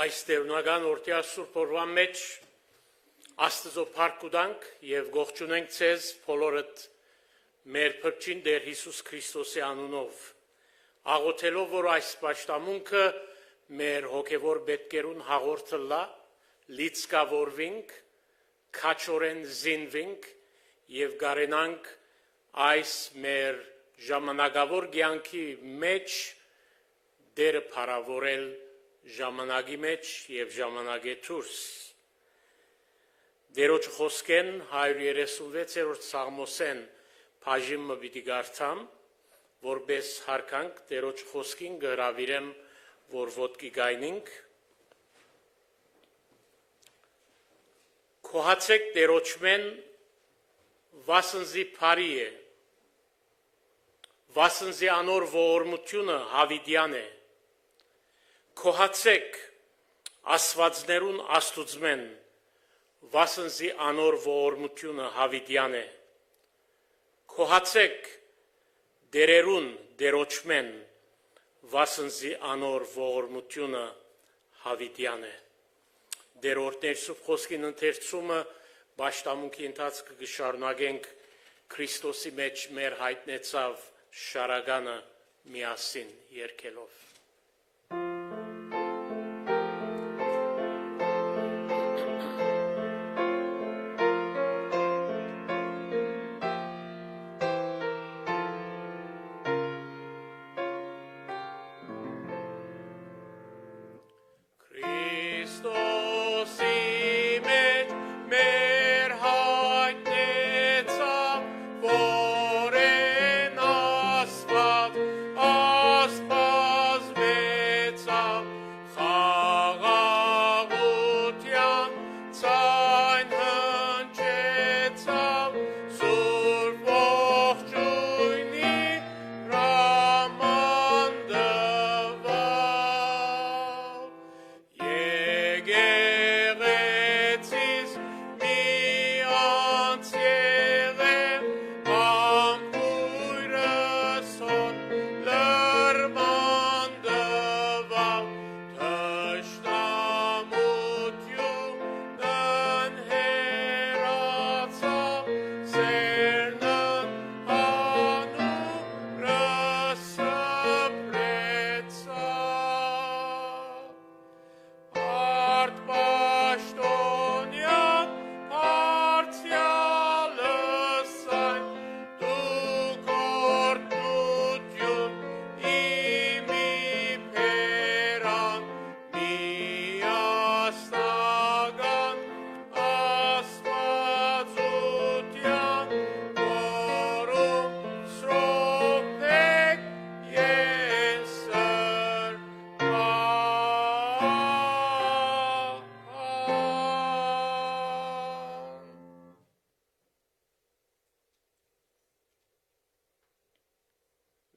Այս տերունական օրդյա Սուրբ օրվա մեջ Աստծո փառք ուտանք եւ ողջունենք ցեզ բոլորդ մեր փրկին Տեր Հիսուս Քրիստոսի անունով, աղոթելով, որ այս պաշտամունքը մեր հոգևոր պետքերուն հաղորդը լա, լիցկավորվենք, քաչորեն զինվենք եւ գարենանք այս մեր ժամանակավոր կյանքի մեջ Տերը փառավորել ժամանակի մեջ եւ ժամանակի դուրս Դերոջ խոսքեն 136-րդ Սաղմոսեն բաժինը պիտի գարթամ որպես հարկանք Դերոջ խոսքին գրավիրեմ որ ոտքի գայնինք Քոհացեք Դերոջմեն վասնզի բարի է վասնզի անոր ողորմությունը հավիդյան է Քոհացեք ասվածներուն աստուծմեն վասնզի անոր ողորմությունը հավիդյան է Քոհացեք դերերուն դերոջմեն վասնզի անոր ողորմությունը հավիդյան է Դերորդներ սուրբ խոսքին ընթերցումը պաշտամունքի ընթացքը կշարունակենք Քրիստոսի մեջ մեր հայտնեցավ շարականը միասին երգելով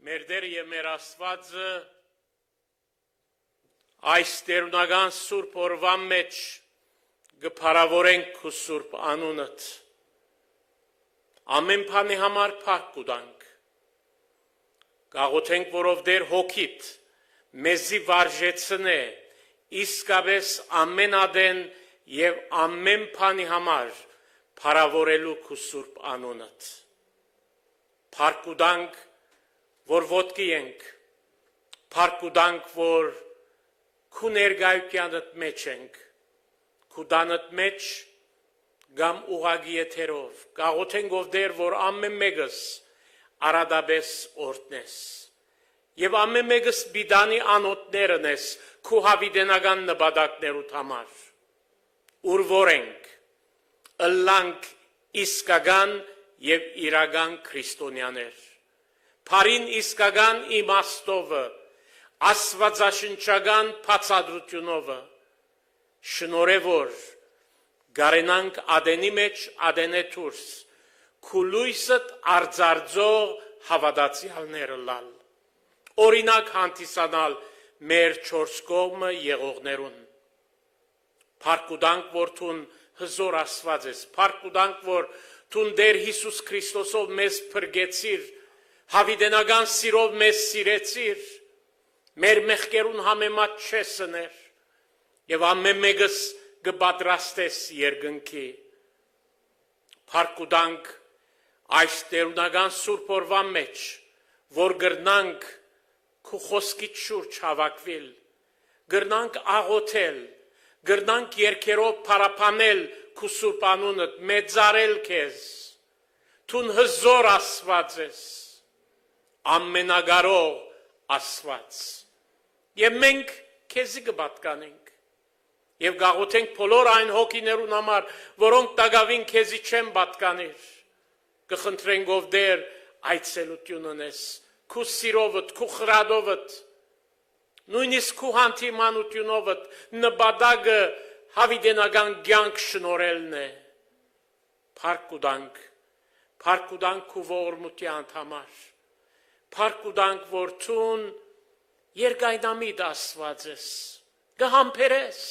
Մեր Տերը եւ մեր Աստվածը այս տերունական Սուրբ օրվա մեջ կփառավորենք քո Սուրբ անունդ ամեն բանի համար փառք կուտանք Գաղութենք որով Տեր հոգիդ մեզի վարժեցնե իսկապես ամեն ադեն եւ ամեն բանի համար փառավորելու քո Սուրբ անունդ Փառք կուտանք որ ոտքի ենք, փառք կուտանք, որ քու ներկայությանդ մեջ ենք, քու տանդ մեջ գամ ուղագի եթերով, գաղութենք ով Տեր, որ ամեն մեկս արադաբես օրտնես, եւ ամեն մեկս բիդանի անոթներն ես, քու հավիդենական նպատակներուդ համար, ուր որ ենք, ըլլանք իսկական եւ իրական քրիստոնյաներ, Փարին իսկական իմաստովը, աստվածաշնչական բացատրությունովը, շնորհավոր գարենանք ադենի մեջ ադենե դուրս, քու լույսդ արձարձող հավատացյալները լալ, օրինակ հանդիսանալ մեր չորս կողմը եղողներուն, փառք կուտանք, որ թուն հզոր Աստված ես, փառք կուտանք, որ թուն Տեր Հիսուս Քրիստոսով մեզ փրկեցիր, Հավիդենական սիրով մեզ սիրեցիր, մեր մեղքերուն համեմատ չես ներ, Եվ ամեն մեկս կպատրաստես երկնքի։ Փառք ու տանք այս տերունական սուրբ օրվա մեջ, որ գրնանք քու խոսքիդ շուրջ հավաքվել, գրնանք աղոթել, գրնանք երկերով փառապանել քու սուրբ անունդ, մեծարել քեզ, թուն հզոր Աստված ես, ամենագարող Աստված։ Եվ մենք քեզի կպատկանենք եւ գաղութենք բոլոր այն հոգիներուն համար, որոնք տագավին քեզի չեն պատկանիր, կխնդրենք ով դեր այցելություն ունես, քու սիրովդ, քու խրադովդ, նույնիսկ քու հանդիմանությունովդ, նպատակը հավիտենական կյանք շնորհելն է։ Փառք ու տանք քու ողորմության համար, փառք ու տանք, որ ցուն երկայնամիտ Աստված ես, կհամբերես,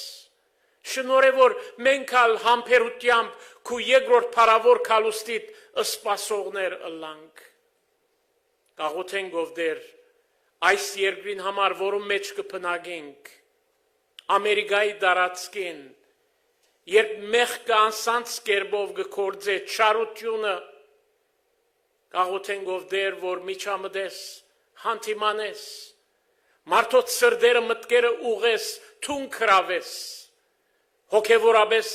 շնորհ որ մենք ալ համբերությամբ քու երկրորդ փառավոր քալուստիդ սպասողներ ըլլանք։ Գաղութենք ով դեր այս երկրին համար, որում մեջ կփնագենք, Ամերիկայի դարածքին, երբ մեղքը անսանց կերպով կգործե չարությունը, գաղութենք ով դեր, որ միջամտես, հանդիմանես, մարդոց սրդերը մտքերը ուղես, թուն քրավես, հոգևորապես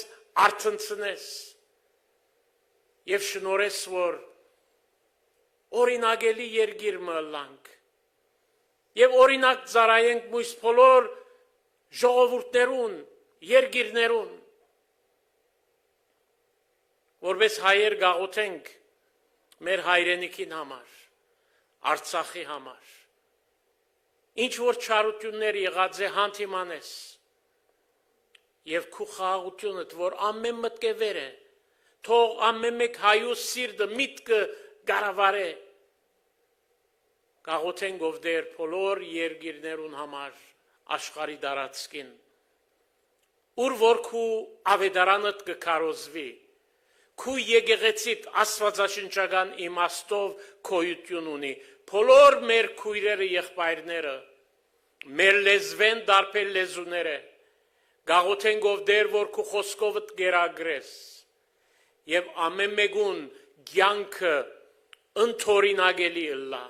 արթնցնես եւ շնորհես, որ օրինակելի երկիր մըլանք եւ օրինակ ծառայենք մույս բոլոր ժողովուրդներուն, երկիրներուն, որպես հայեր գաղութենք մեր հայրենիքին համար, Արցախի համար, ինչ որ չարություններ եղած է հանդիմանես եւ քու խաղաղությունդ, որ ամեն մտքը վեր է, թող ամեն մեկ հայու սիրտը միտքը գարավարե, գաղութենք ով դեր բոլոր երկիրներուն համար, աշխարհի դարածքին, ուր որ քու ավետարանդ կքարոզվի, քու եկեղեցիդ աստվածաշնչական իմաստով գոյություն ունի, բոլոր մեր քույրերը եղբայրները, մեր լեզվեն դարբեր լեզուները, գաղութենք ով դեր, որ քու խոսքովդ գերագրես, եւ ամեն մեկուն կյանքը ընդօրինակելի ըլլա,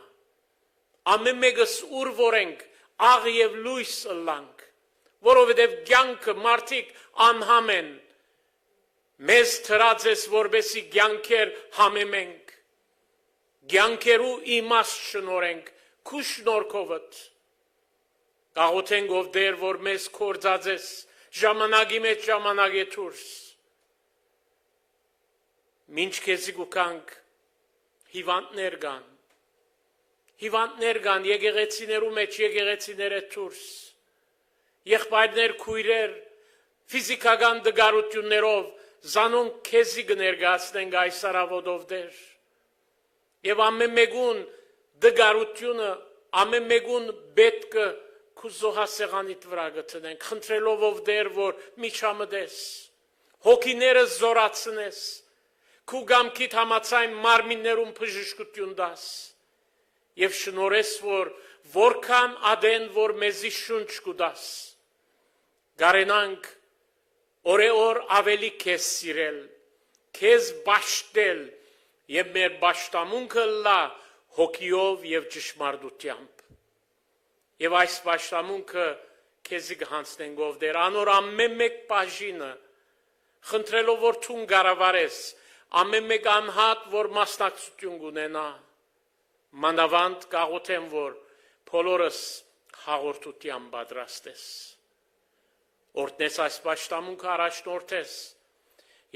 ամեն մեկս ուր որենք աղ եւ լույս ըլլանք, որովհետեւ կյանքը մարդիկ անհամ են, մեզ թրած ես, որբեսի կյանքեր համեմենք, կյանքերու իմաստ շնորենք, քու շնորհքովդ, գաղութենք ով դեր, որ մեզ կործած ես, ժամանակի մեջ ժամանակ է դուրս, մինչ քեզի գուկանք հիվանդներ կան, եկեղեցիներու մեջ եկեղեցիները դուրս, եղբայրներ, քույրեր, ֆիզիկական դգարություններով զանոնք քեզի կներկայացնենք այս առավոտով դեր, եւ ամեն մեկուն դգարությունը, ամեն մեկուն պետքը քու զոհասեղանիդ վրա գտնենք, խնդրելով ով դեր, որ միջամտես, հոգիները զորացնես, քու գամքիդ համացայն մարմիններում բժշկություն դաս, եւ շնորհես, որ որքան ադեն, որ մեզի շունչ կուտաս, գարենանք օրեօր ավելի քեզ սիրել, քեզ բաշտել եւ մեր բաշտամունքը լա հոգիով եւ ճշմարտությամբ։ Եվ այս բաշտամունքը քեզի կհանձնենք ով դեր, անոր ամեն մեկ բաժինը, խնդրելով որ ցուն գարավարես, ամեն մեկ անհատ որ մասնակցություն կունենա, մանավանդ գաղութեմ որ բոլորս հաղորդության պատրաստես, օրտնես այս պաշտամունքը առաջնորդես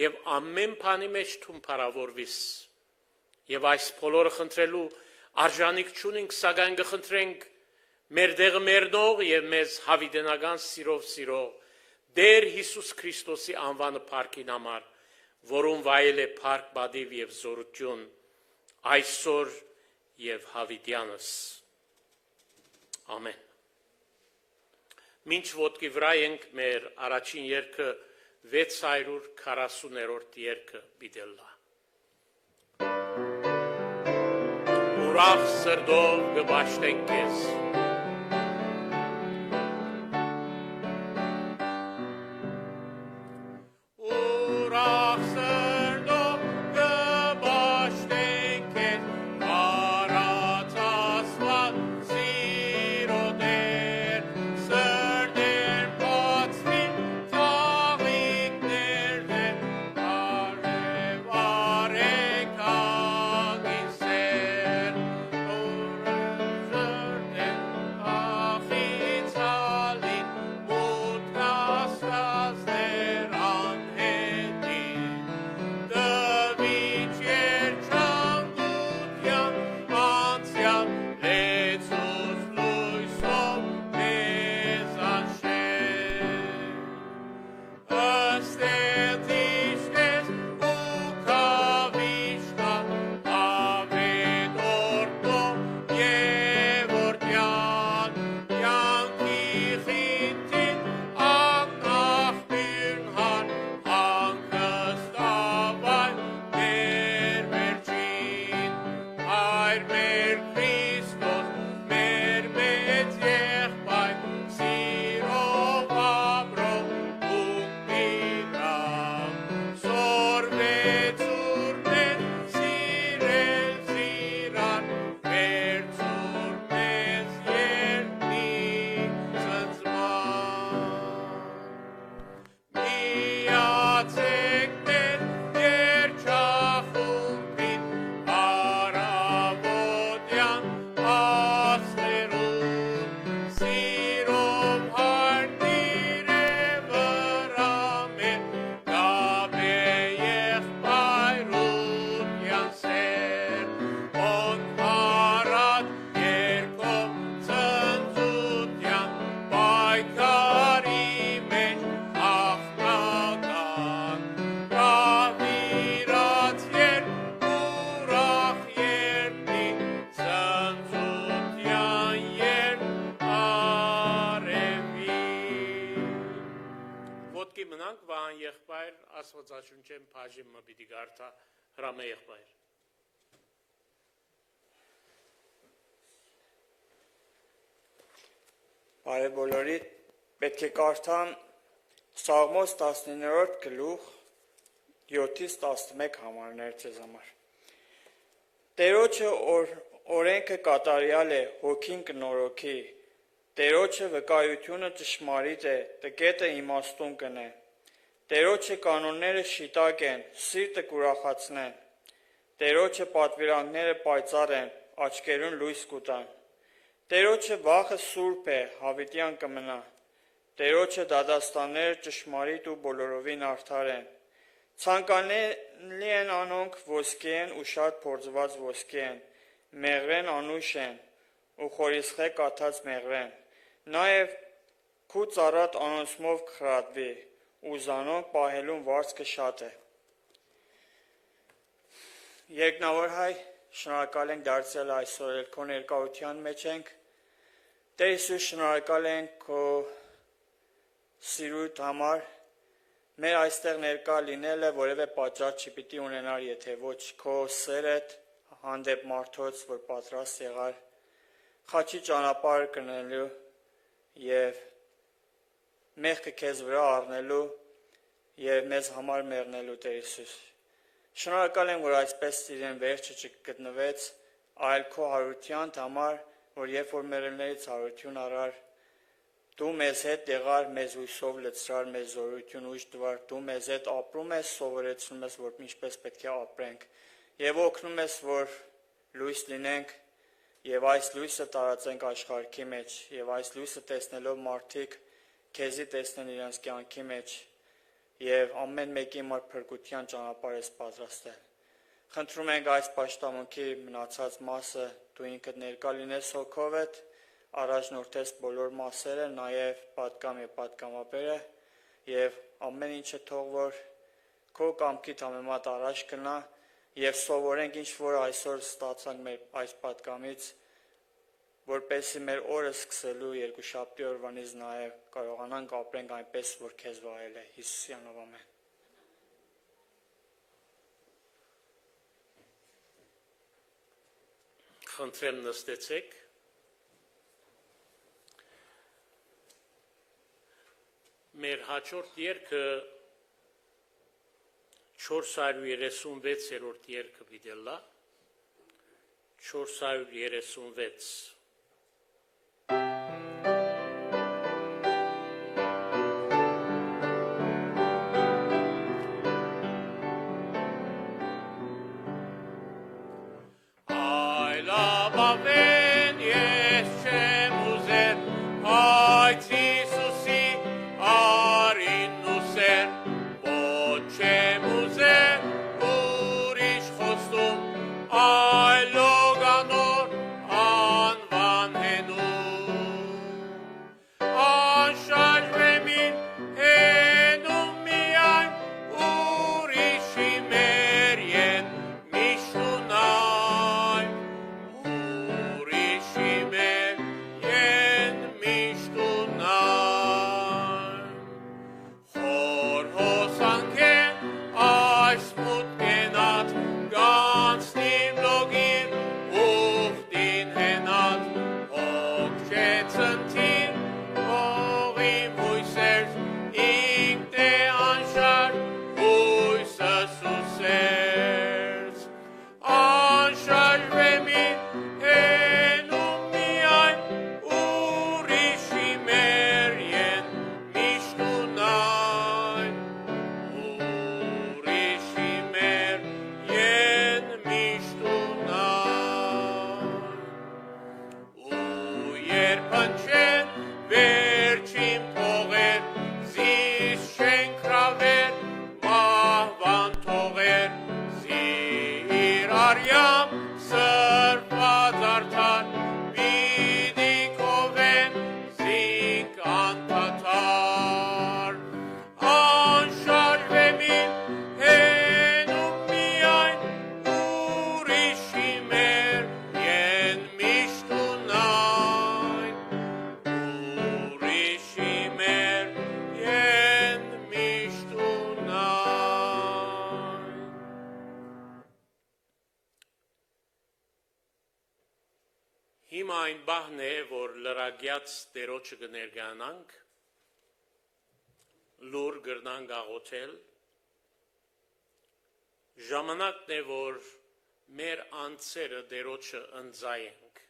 եւ ամեն բանի մեջ թուն փառավորվիս եւ այս բոլորը խնդրելու արժանիք չունենք, սակայն կխնդրենք մեր դեղը մերնող եւ մեզ հավիտենական սիրով Դեր Հիսուս Քրիստոսի անվանը փառքին համար, որում վայել է փառք, բադիվ եւ զորություն այսօր եւ հավիտյանս։ Ամեն։ Մինչ ոտքի վրա ենք մեր առաջին երգը 640-րդ երգը բիդելլա։ Ուրախ սրտով կբաշտենք քեզ։ եղբայր, Աստվածաշունչեն բաժինը պիտի գարթա Հրամե եղբայր։ Բարև բոլորի, պետք է կարդամ Սաղմոս 19-րդ գլուխ 7-ից 11 համարներ ձեզ համար։ Տերոջը օրենքը կատարյալ է, հոգին կնորոգի, Տերոջը վկայությունը ճշմարիտ է, տկետը իմաստուն կնե, Տերոջը կանոնները շիտակ են, սիրտը կուրախացնեն, Տերոջը պատվիրանքները պայծառ են, աչքերուն լույս կուտան, Տերոջը վախը սուրբ է, հավիտյան կմնա, Տերոջը դադաստանները ճշմարիտ ու բոլորովին արդար են, Ցանկանելի են անոնք ոսկի են ու շատ փորձված ոսկի են, մեղրեն անուշ են ու խորիսխե կաթած մեղրեն, նաև քու ծառատ անոնցմով կխրատվի ու զանոնք պահելուն վարձքը շատ է։ Երկնավոր հայ, շնորհակալ ենք դարձյալ այսօր էլ քո ներկայության մեջ ենք, Տեր Հիսուս, շնորհակալ ենք քո սիրույթ համար, մեր այստեղ ներկա լինելը որևէ պատճառ չպիտի ունենար, եթե ոչ քո սերդ հանդեպ մարդոց, որ պատրաստ եղար խաչի ճանապարհ գնալու եւ մեղքը քեզ վրա առնելու եւ մեզ համար մեռնելու, Տեր Հիսուս։ Շնորհակալ եմ, որ այսպես իրեն վերջը չգտնվեց, այլ քո հարության համար, որ երբ որ մեռելներից հարություն առար, Դու մեզ հետ եղար, մեզ հույսով լցրար, մեզ զորություն ուժ տվար, դու մեզ հետ ապրում ես, սովորեցնում ես, որ ինչպես պետք է ապրենք, եւ օգնում ես, որ լույս լինենք, եւ այս լույսը տարածենք աշխարհի մեջ, եւ այս լույսը տեսնելով մարդիկ քեզի տեսնեն իրենց կյանքի մեջ, եւ ամեն մեկի համար փրկության ճանապարհ ես պատրաստել։ Խնդրում ենք այս պաշտամունքի մնացած մասը դու ինքդ ներկա լինես հոգովդ, առաջնորդես բոլոր մասերը, նաև պատկամ եւ պատկամաբերը եւ ամեն ինչը թող որ քո կամքիդ համեմատ առաջ գնա եւ սովորենք ինչ որ այսօր ստացանք մեր այս պատկամից, որպեսզի մեր օրը սկսելու երկուշաբթի օրվանից նաև կարողանանք ապրենք այնպես, որ քեզ վայել է։ Հիսուսի անունով ամեն։ Խնդրեմ նստեցեք։ Մեր հաջորդ երգը 436-րդ երգը պիտի 436 Ուրիշի Հիմա այն բահն է, որ լրագյաց Տերոջը կներկայանանք, լուր գրնանք աղոթել, ժամանակն է, որ մեր անձերը Տերոջը ընծայենք,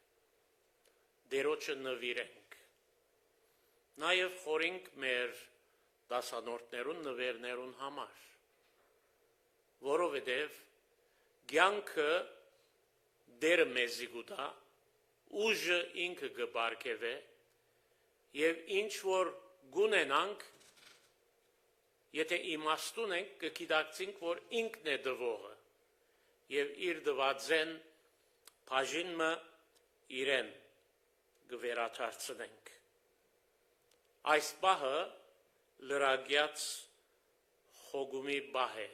Տերոջը նվիրենք, նաև խորինք մեր դասանորդներուն, նվերներուն համար, որովհետև կյանքը Տերը մեզի գուտա, ուժը ինքը կբարգևե եւ ինչ որ գունենանք, եթե իմաստուն ենք, կգիտակցենք, որ ինքն է դվողը եւ իր դվածեն բաժինը իրեն կվերադարձնենք։ Այս բահը լրագյաց խոգումի բահ է։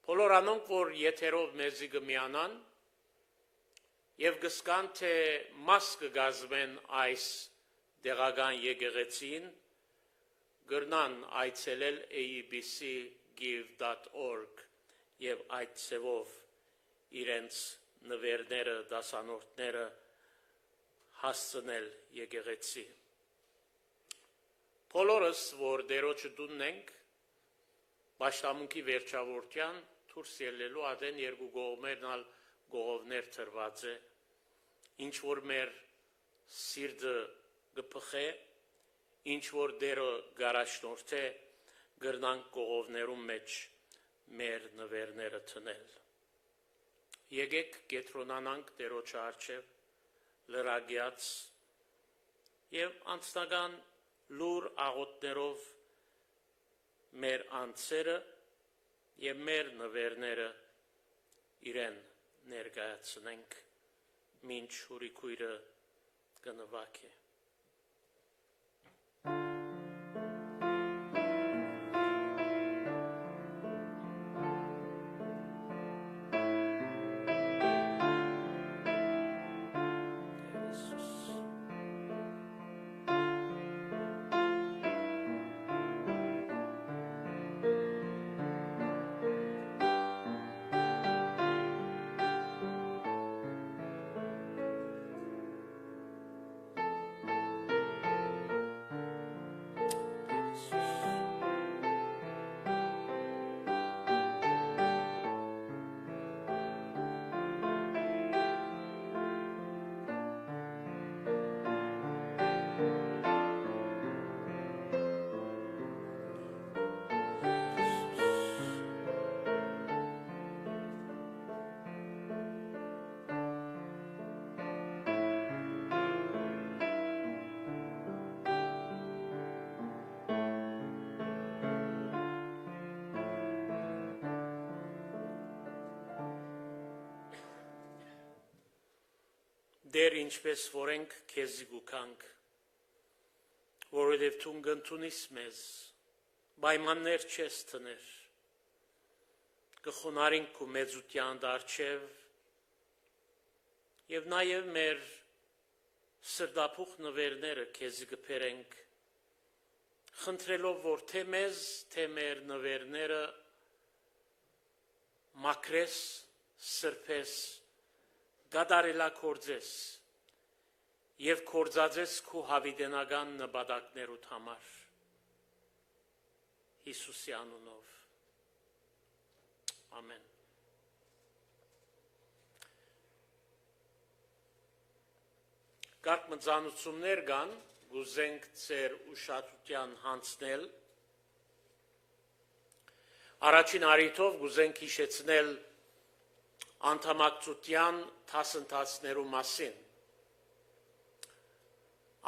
Բոլոր անոնք, որ եթերով մեզի կմիանան եւ գսկան թե մաս կգազմեն այս դեղական եկեղեցին, գրնան այցելել aebcgive.org եւ այդ ցևով իրենց նվերները, դասանորդները հասցնել եկեղեցի։ Բոլորս, որ Տերոջը դունենք, Պաշտամունքի վերջավորության դուրս ելնելու ադեն երկու կողմերն գողովներ թրված է, ինչ որ մեր սիրտը կփխե, ինչ որ Տերը գարաշնորհ է, գրնանք կողովներում մեջ մեր նվերները թնել։ Եկեք կետրոնանանք Տերոջը առջև լրագյաց եւ անձնական լուր աղոթներով մեր անձերը եւ մեր նվերները իրեն ներկայացնենք, մինչ հուրիկույրը կնվագի։ Դեր ինչպես որենք քեզի գուքանք, որովհետև դու գտնունիս մեզ, պայմաններ չես տներ, կխոնարինք քո մեծության դարչև եւ նաեւ մեր սրտապուխ նվերները քեզի կփերենք, խնդրելով որ թե մեզ, թե մեր նվերները մաքրես, սրբես, գադարելակործես եւ կործածես քո հավիտենական նպատակներուդ համար Հիսուսի անունով ամեն Կարկ մծանուցումներ կան գուզենք ծեր ուշադրության հանձնել առաջին առիթով գուզենք հիշեցնել անդամակցության դասընթացներու մասին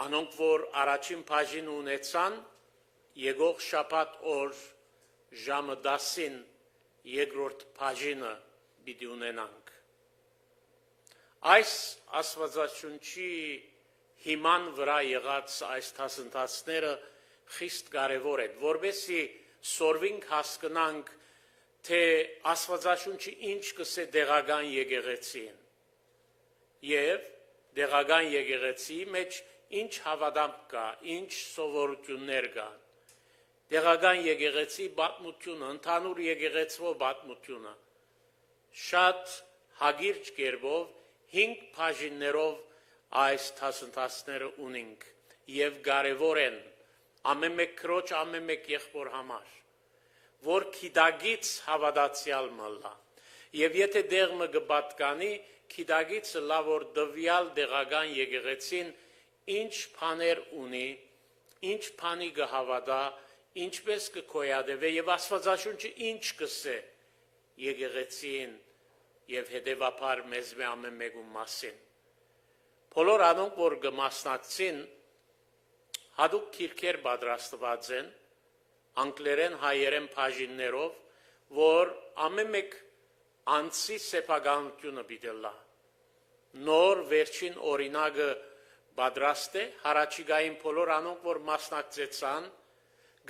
անոնք որ առաջին բաժին ունեցան եկող շաբաթ օր ժամը 10-ին երկրորդ բաժինը պիտի ունենանք այս աստվածաշունչի հիման վրա եղած այս դասընթացները խիստ կարևոր են որովհետեւ սորվինք հասկանանք թե աստվածաշունչի ինչ կսե դեղական եկեղեցին եւ դեղական եկեղեցի մեջ ինչ հավատամք կա, ինչ սովորություններ կան դեղական եկեղեցի պատմությունը, ընդհանուր եկեղեցվո պատմությունը շատ հագիրճ կերպով 5 բաժիններով այս դասընթացները ունենք եւ կարեւոր են ամեն մեկ քրոջ, ամեն մեկ եղբոր համար, որ քիդագից հավատացյալ մլա եւ եթե դեղը կպատկանի քիդագիցը լավ որ դվյալ դեղական եկեղեցին ինչ բաներ ունի, ինչ բանի կհավատա, ինչպես կկոյադևե եւ Աստվածաշունչը ինչ կսե եկեղեցին եւ հետեւաբար մեզ ամեն մեկու մասին։ Բոլոր անոնք, որ կմասնակցին, հատուկ քիրքեր պատրաստված են, անգլերեն, հայերեն բաժիններով, որ ամեն մեկ անցի սեփականությունը պիտի լա։ Նոր վերջին օրինակը պատրաստ է, հարաճիգային բոլոր անոնք, որ մասնակցեցան,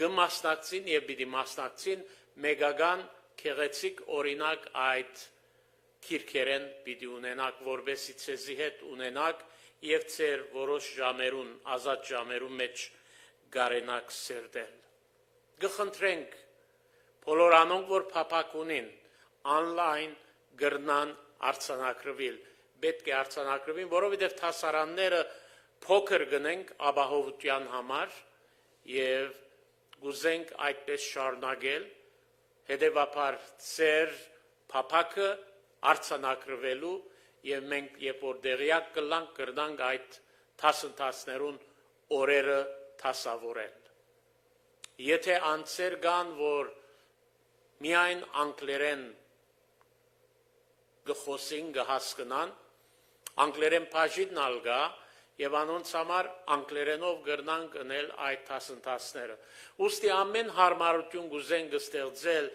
կմասնակցին եւ պիտի մասնակցին մեգական քեղեցիկ օրինակ այդ քիրքերեն պիտի ունենաք, որբեսի ցեզի հետ ունենաք եւ ծեր որոշ ժամերուն, ազատ ժամերու մեջ գարենակ սերդել։ Գխնդրենք բոլոր անոնք, որ փապակ ունին, online գրնան արձանագրվել, պետք է արձանագրվին, որովհետև թասարանները փոքր գնենք ապահովության համար եւ գուզենք այդպես շարունակել, հետեւաբար ծեր փապակը արձանագրվելու եւ մենք երբ որ դեղյակ կլանք կրնանք այդ դասընթացներուն օրերը դասավորել։ Եթե անձեր կան, որ միայն անգլերեն գխոսին գհասկնան, անգլերեն բաժինն ալգա եւ անոնց համար անգլերենով գրնան գնել այդ դասընթացները։ Ուստի ամեն հարմարություն գուզեն կստեղծել,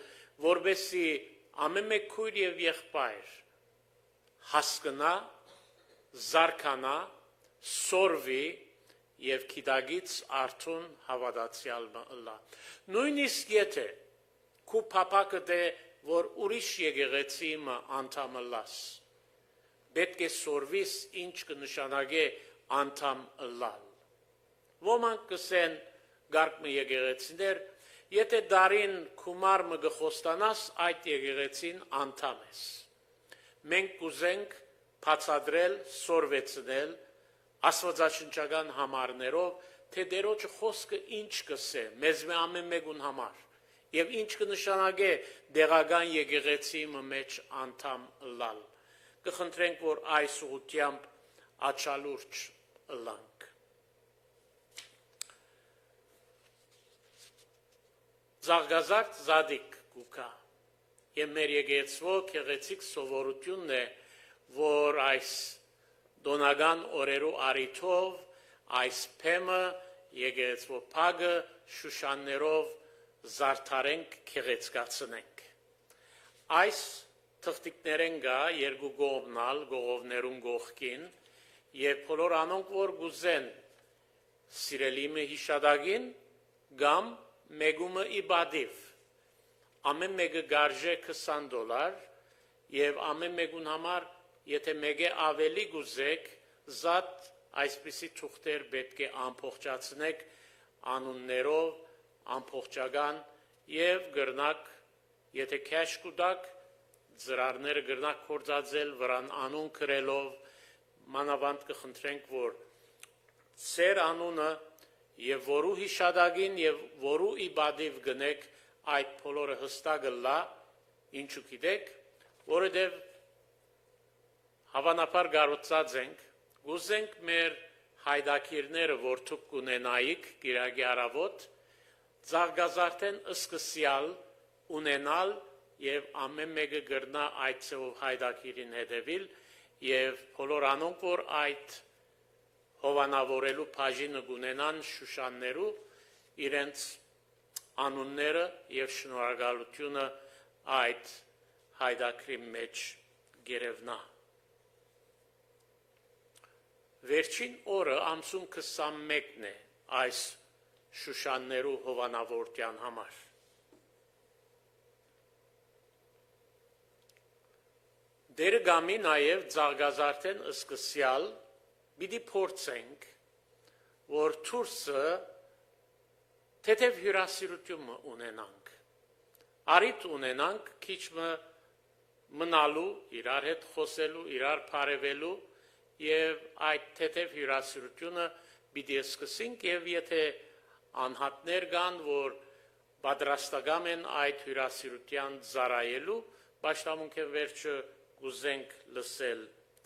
որբեսի ամեն մեկ քույր եւ եղբայր հասկնա, զարկանա, սորվի եւ քիդագից արթուն հավատացյալ լա։ Նույնիսկ եթե քու փապակը դե որ ուրիշ եկեղեցի անդամ լաս, պետք է սորվիս ինչ կնշանակե անդամ լալ։ Ոմանք կսեն գարկմը եկեղեցիներ, եթե դարին քումար մը գխոստանաս, այդ եկեղեցին անդամ ես։ Մենք կուզենք բացադրել, սորվեցնել աստվածաշնչական համարներով, թե Տերոջը խոսքը ինչ կսե, մեզ ամեն մեկուն համար, եւ ինչ կնշանակե դեղական եկեղեցի մեջ անդամ լալ։ Կխնդրենք, որ այս ուղղությամբ աչալուրջ լանք։ Զարգազարդ զադիկ կուկա եւ մեր եկեղեցվո քեղեցիկ սովորությունն է, որ այս դոնական օրերու արիթով այս փեմը եկեղեցվո փագը շուշաններով զարդարենք, քեղեցկացնենք։ Այս թղթիկներեն գա երկու գողմնալ, գողովներուն գողքին եւ բոլոր անոնք, որ գուզեն սիրելիմը հիշադակին կամ մեգումը իբադիվ, ամեն մեկը գարժե $20 եւ ամեն մեկուն համար, եթե մեկը ավելի գուզեք, զատ այսպիսի թուղթեր պետք է ամփոփչացնեք անուններով, ամփոփչական եւ գրնակ, եթե քաշ կուտակ, ծրարները գրնակ կործածել վրան անուն գրելով, մանավանդ կխնդրենք, որ ծեր անունը եւ որու հիշադակին եւ որու իբադիվ գնեք, այդ բոլորը հստակ լա, ինչու գիտեք, որովհետեւ հավանաբար գառուցած ենք, գուզենք մեր հայդակիրները, որ թուք կունենայիք գիրագի առավոտ, զարգազարդեն սկսյալ ունենալ եւ ամեն մեկը գրնա այդ ծով հայդակիրին հետևիլ եւ բոլոր անոնք, որ այդ հովանավորելու բաժինը կունենան շուշաններու, իրենց անունները եւ շնորհակալությունը այդ հայդակրի մեջ գերևնա։ Վերջին օրը ամսուն 21-ն է այս շուշաններու հովանավորության համար։ Դերը գամի նաև զարգազարդեն սկսյալ պիտի փորձենք, որ թուրսը թեթև հյուրասիրություն ունենանք, արիտ ունենանք քիչմը մնալու, իրար հետ խոսելու, իրար բարևելու եւ այդ թեթև հյուրասիրությունը պիտի սկսենք եւ եթե անհատներ կան, որ պատրաստական են այդ հյուրասիրության ծառայելու, պաշտամունքեն վերջը կուզենք լսել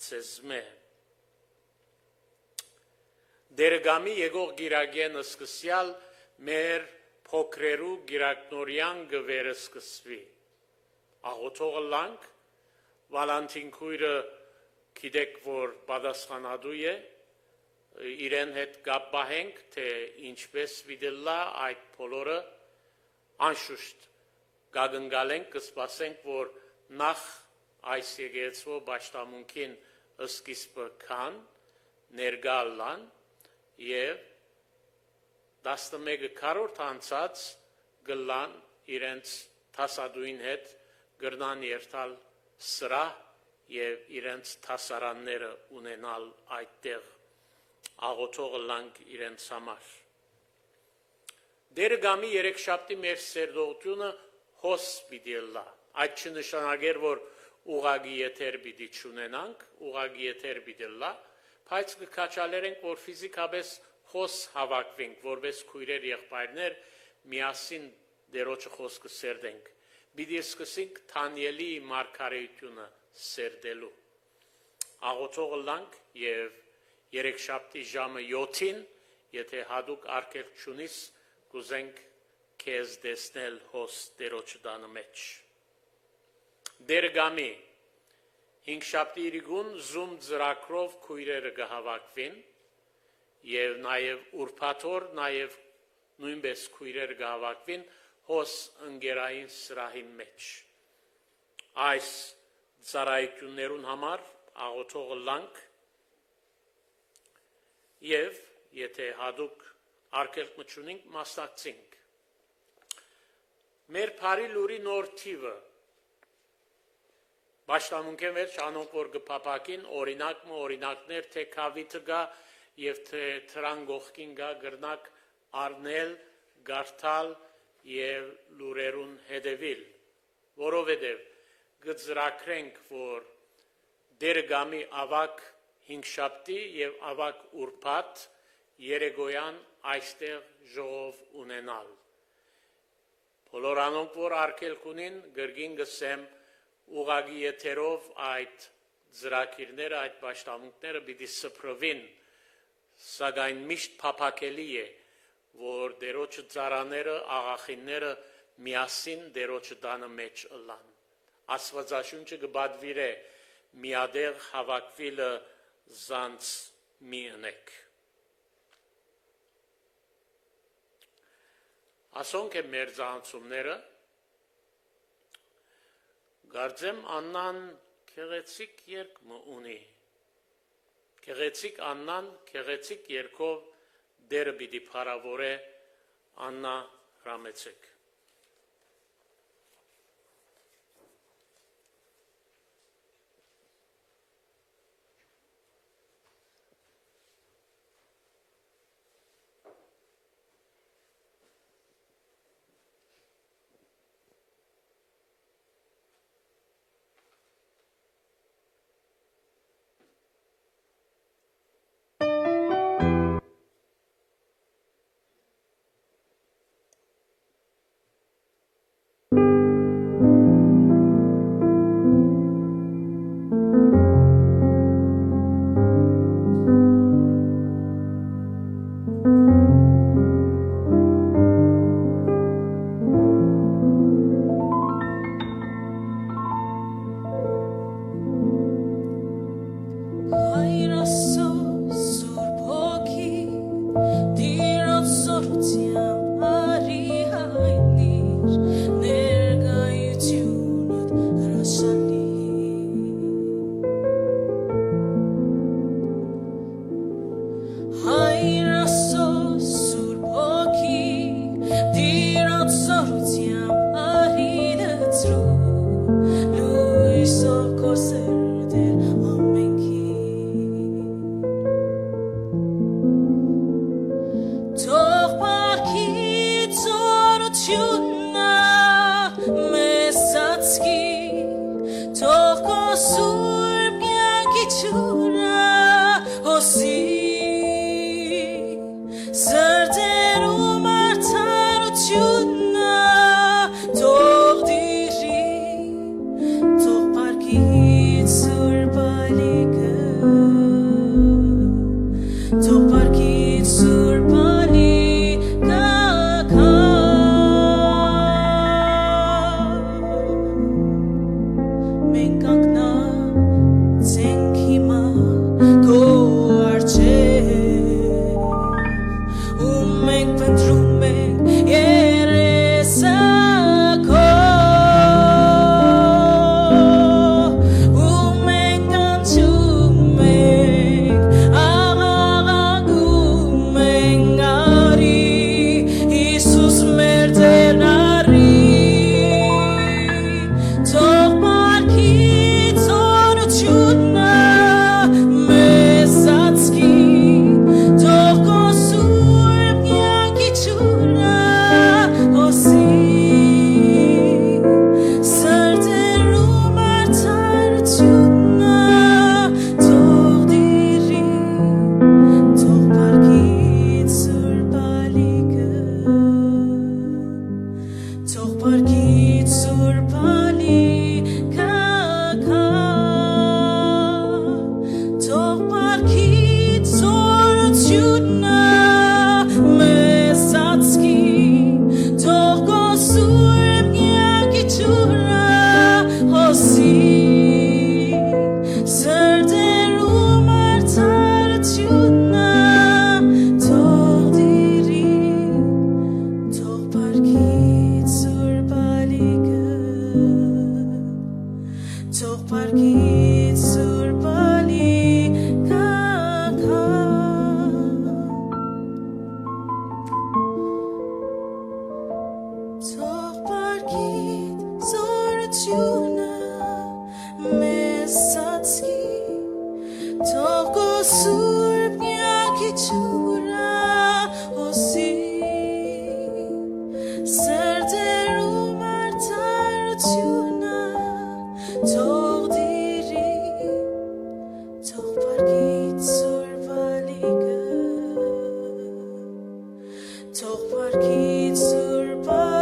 ցեզմե։ Դերգամի եկող գիրագեն սկսյալ մեր փոքրերու գիրակնորյան գվերը սկսվի։ Աղոթողը լանք, Վալանտին քույրը գիտեք, որ պատասխանատու է, իրեն հետ կապ պահենք, թե ինչպես վիդելա այդ բոլորը անշուշտ գագնգալենք, կսպասենք, որ նախ այս եկեղեցու պաշտամունքին սկիզբը քան, ներկա լան եւ 11 քառորդ անցած գլան իրենց թասադուին հետ գրնան երթալ սրահ եւ իրենց թասարանները ունենալ այդտեղ աղոթողը լանք իրենց համար։ Դերգամի երեքշաբթի մեր սերդողությունը հոս պիտի լա։ Այդ չնշանակեր, որ ուղագի եթեր պիտի չունենանք, ուղագի եթեր պիտի լա, բայց կքաչալերենք, որ ֆիզիկապես հոս հավաքվենք, որպես քույրեր եղբայրներ միասին դերոջը խոսքը սերդենք։ Պիտի սկսենք Դանիելի մարգարեությունը սերդելու։ Աղոթողը լանք եւ երեքշաբթի ժամը 7-ին, եթե հadouk արկել չունիս, կուզենք քեզ դեսնել հոս դերոջը դանը մեջ։ Դերգամի հինգշաբթի իրգուն զում ծրագրով քույրերը կհավաքվին եւ նաեւ ուրբաթօր նաեւ նույնպես քույրերը կհավաքվին հոս ընկերային սրահի մեջ։ Այս ծառայություններուն համար աղոթողը լանք եւ եթե հadouk արկելք մչունենք մասնակցենք։ Մեր բարի լուրի նոր թիվը Պաշտամունքեն վերջ անոնք որ կփապակին օրինակներ թե քավիթը գա եւ թե թրան գողքին գա գրնակ առնել, գարթալ եւ լուրերուն հետևիլ, որովհետեւ գծրակրենք, որ դերգամի ավակ հինգշաբթի եւ ավակ ուրբաթ երեգոյան այստեղ ժողով ունենալ։ Բոլոր անոնք որ արկելք ունին գրգին գսեմ ուղագի եթերով այդ ծրագիրները, այդ պաշտամունքները պիտի սփռվին, սակայն միշտ փափակելի է, որ դերոջը ծառաները, աղախինները միասին դերոջը տանը մեջ ըլան։ Աստվածաշունչը կբադվիր է միադեղ հավաքվիլը զանց մի ընեք։ Ասոնք է մեր զանցումները, Գարձեմ Աննան քեղեցիկ երկ ունի։ Քեղեցիկ Աննան քեղեցիկ երկով դերը պիտի փառավորե Աննա հրամեցեք։ Ողորմությունը մեզ սացկի թող գոսուրբ միակի ճուրա հոսի սրտերում արդարությունը թող դիրի թող պարգից սուրբ ալիքը թող պարգից սուրբ ալիքը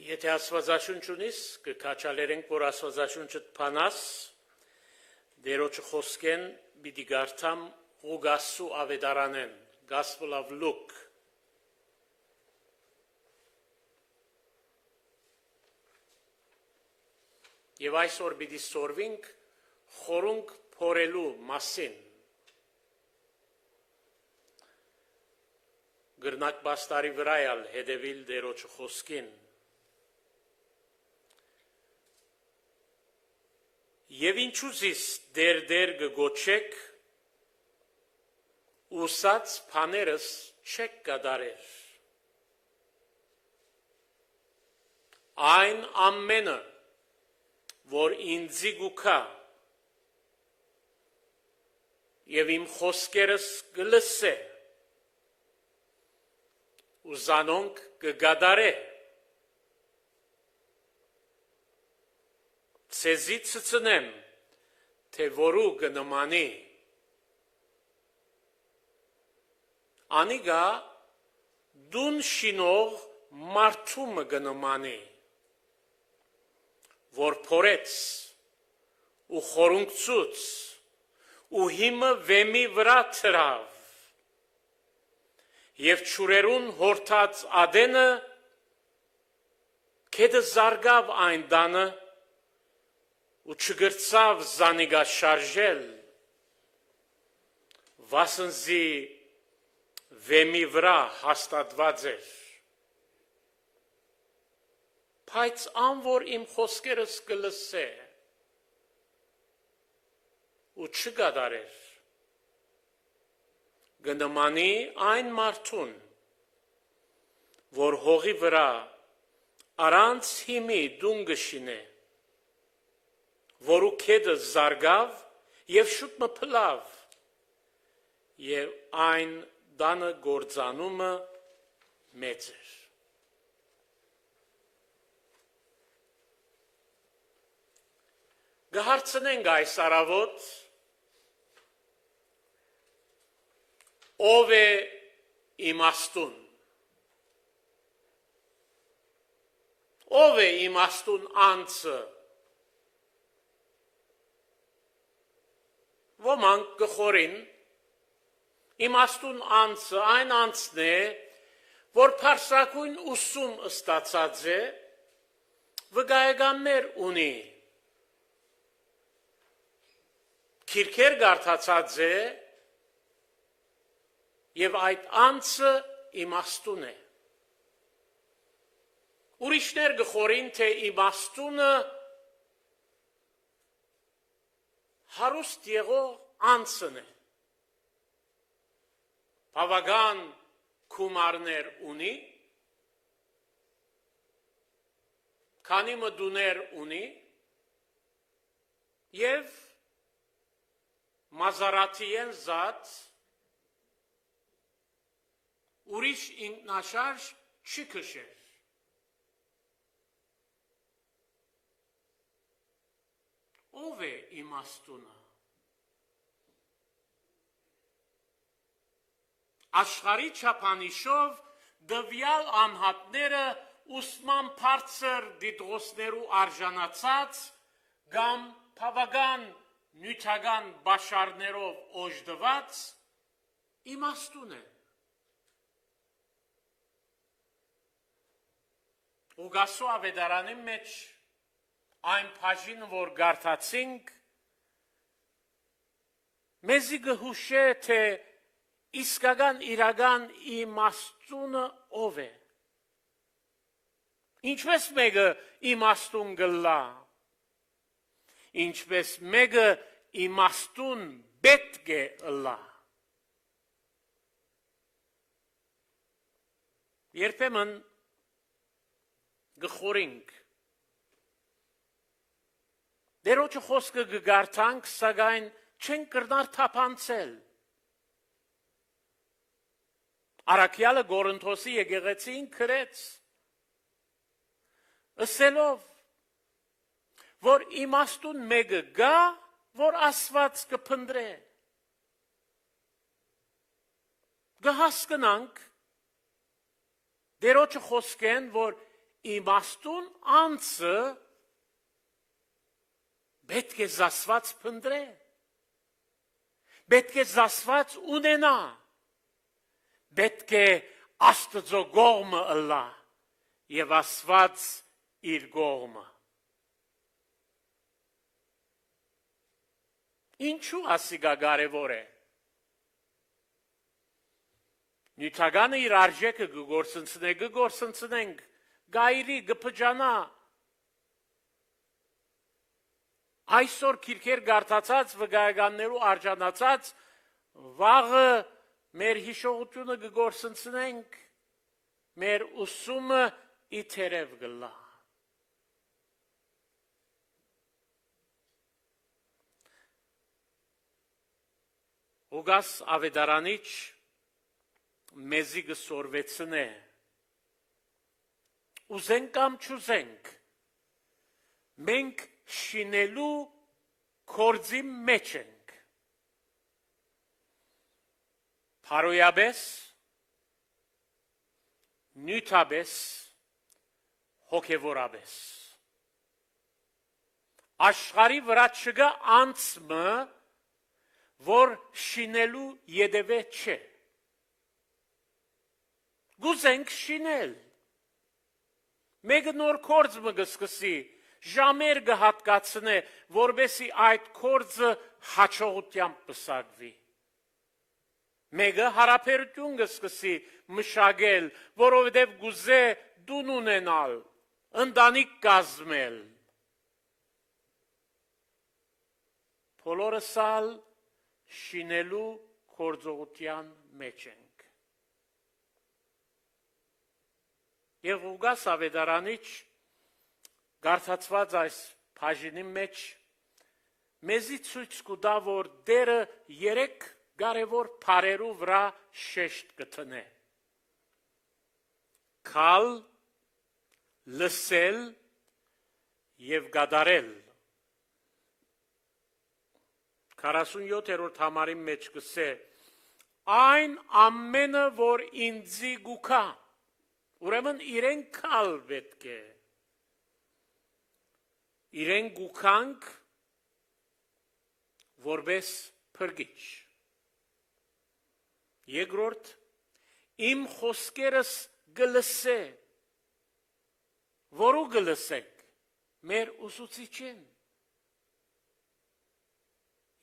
Եթե Աստվածաշունչ ունիս, կքաչալերենք, որ Աստվածաշունչը փանաս, դերոջը խոսքեն, բիդի գարտամ Ղուգասու ավետարանեն, Gospel of Luke. Եվ այսօր բիդի սորվինք խորունկ փորելու մասին. գրնակ բաստարի վրայալ հետևիլ դերոջը խոսքին. Եվ ինչու զիս դեր գգոչեք, ուսած պաներս չեք գադարեր. Այն ամենը, որ ինձի գուքա, և իմ խոսքերս գլսե, ուզանոնք գգադարե, Ցեզի ցցնեմ, թե որու գնմանի, անիգա դուն շինող մարդում գնմանի, որ փորեց ու խորունկցուց ու հիմը վեմի վրա թրավ, և չուրերուն հորթած ադենը կեդը զարգավ այն դանը, ու չգրծավ զանիգա շարժել, վասնզի վեմի վրա հաստատված էր. Բայց անոր իմ խոսքերս կլսե, ու չգադարեր, գնմանի այն մարդուն, որ հողի վրա առանց հիմի դուն գշինե, որու կեդը զարգավ և շուտ մփլավ, և այն դանը գործանումը մեծ էր. Գհարցնենք այս առավոտ, ով է իմաստուն, ով է իմաստուն անձը, ոմանք գխորին, իմաստուն անձը այն անձն է, որ պարսակույն ուսում ստացած է, վգայականներ ունի, քիրքեր գարթացած է, և այդ անձը իմաստուն է. Ուրիշներ գխորին, թե իմաստունը հարուստ եղող անձն է, բավական գումարներ ունի, քանի մդուներ ունի, և մազարաթիեն զատ ուրիշ ինքնաշարժ չի քշեր. Ով է իմաստունը? Աշխարհի չափանիշով դվյալ անհատները ուսման բարձր դիտողներու արժանացած կամ բավական նյութական բաշարներով օժտված իմաստուն է. Ղուգասու ավետարանի մեջ այն բաժինը, որ գարթացինք, մեզի գհուշե, թե իսկական իրական իմաստունը ով է։ Ինչպես մեկը իմաստուն գլա, ինչպես մեկը իմաստուն պետք է ըլլա։ Երբեմն գխորինք, դերոջը խոսքը գգարտանք, սակայն չեն կրնար թափանցել։ Արաքյալը Գորընթոսի եկեղեցին քրեց, ըսելով, որ իմաստուն մեկը գա, որ Աստված կփնտրե։ Գհասկնանք, դերոջը խոսքեն, որ իմաստուն անձը պետք է զասված փնտրե, պետք է զասված ունենա, պետք է Աստծո կողմը ըլլա եւ Աստված իր կողմը։ Ինչու ասիկա կարևոր է։ Նյութականը իր արժեքը կգործընցնենք, գայրի գփջանա։ Այսօր քիրքեր գարտացած վկայականներու արժանացած վաղը մեր հիշողությունը կգործընցնենք, մեր ուսումը իթերև գլա։ Ուգաս ավետարանիչ մեզի գսորվեցնե, ուզենք կամ չուզենք, մենք շինելու կորձի մեջ ենք, փարոյաբես, նյութաբես, հոգևորաբես, աշխարի վրա չգա անցմը, որ շինելու յետևե չէ։ Գուզենք շինել։ Մեկը նոր կորձ մը գսկսի, ժամեր գհատկացնե, որբեսի այդ կորձը հաջողությամբ պսակվի։ Մեկը հարաբերություն գսկսի մշակել, որովհետև գուզե դուն ունենալ, ընտանիք կազմել։ Բոլորս ալ շինելու կորձողության մեջ ենք։ Եվ ուգաս ավետարանիչ գարտացված այս բաժինի մեջ մեզի ցույց կտա, որ Տերը երեք կարևոր բառերու վրա շեշտ կտնե։ Քալ, լսել եւ գադարել։ 47-րդ համարի մեջ կսե, այն ամենը, որ ինձի գուքա, ուրեմն իրեն կալ պետք է, իրեն գուքանք, որպես փրկիչ։ Երկրորդ, իմ խոսքերս գլսե, որու գլսեք, մեր ուսուցիչին։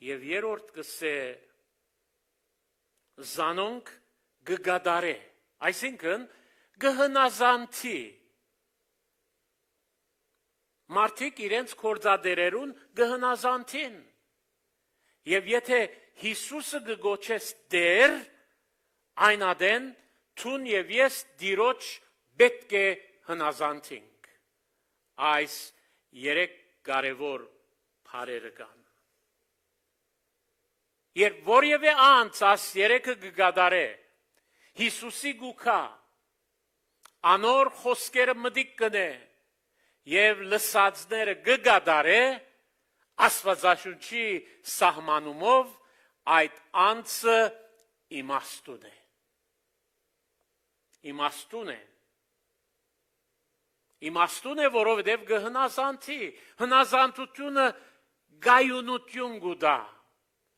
Եվ երրորդ կսե զանոնք գգադարե, այսինքն գհնազանթի։ Մարդիկ իրենց կործադերերուն գհնազանթին։ Եվ եթե Հիսուսը գգոչես դեր, այն ադեն թուն եւ ես դիրոջ պետք է հնազանթինք։ Այս երեք կարևոր բառերը կան։ Երբ որևէ անձ աս երեքը գգադարե, Հիսուսի գուքա, անոր խոսքերը մտիկ կնե, եւ լսածները գգադարե, Աստվածաշունչի սահմանումով այդ անձը իմաստուն է։ Իմաստուն է։ Իմաստուն է, որովհետև գհնազանթի, հնազանթությունը գայունություն գուդա,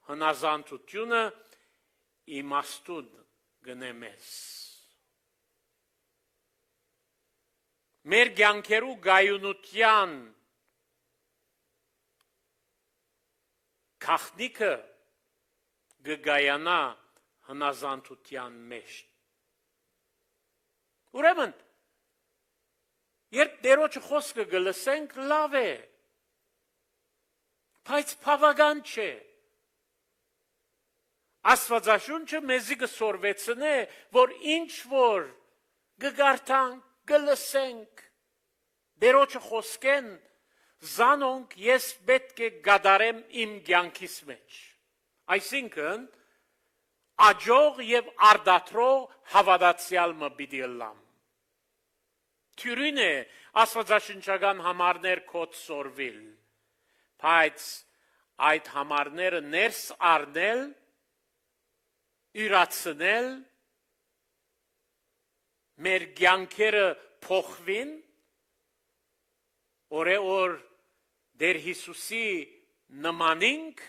հնազանդությունը իմաստուն գնեմես։ Մեր կյանքերու գայունության գաղտնիքը գգայանա հնազանդության մեջ։ Ուրեմն, երբ Տերոջը խոսքը գլսենք, լավ է, բայց բավական չէ։ Աստվածաշունչը մեզի կսորվեցնե, որ ինչ որ գգարտանք, գլսենք, Տերոջը խոսքեն, զանոնք ես պետք է գադարեմ իմ կյանքիս մեջ։ Այսինքն, աջող եւ արդատրող հավատացյալ մը պիտի լամ։ Թյուրին է աստվածաշնչական համարներ կոտ սորվիլ, բայց այդ համարները ներս առնել, յուրացնել, մեր կյանքերը փոխվին, օրեօր Դեր Հիսուսի նմանինք,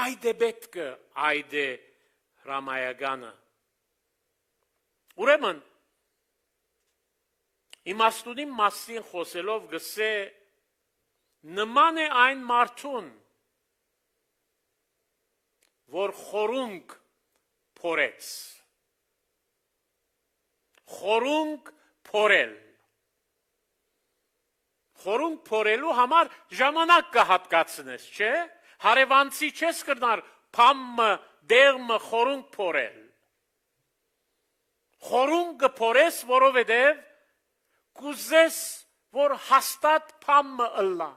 այդ է պետքը, այդ է հրամայականը։ Ուրեմն, իմաստունի մասին խոսելով գսե, նման է այն մարդուն, որ խորունկ փորեց։ Խորունկ փորել։ Խորունկ փորելու համար ժամանակ կհատկացնես, չէ՞։ Հարևանցի չես կրնար փամը, դեղմը խորունկ փորել։ Խորունկ կփորես, որովհետև կուզես, որ հաստատ փամը ըլլա։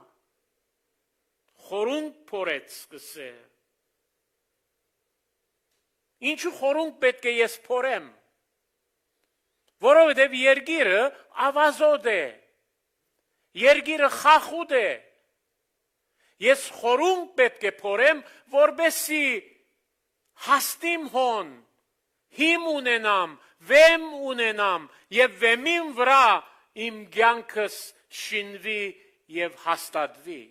Խորունկ փորեց կսե։ Ինչու խորունկ պետք է ես փորեմ։ Որովհետև երգիրը ավազոտ է։ Երգիրը խախուտ է։ Ես խորունկ պետք է փորեմ, որբեսի հաստիմ հոն, հիմ ունենամ, վեմ ունենամ եւ վեմին վրա իմ կյանքս շինվի եւ հաստատվի։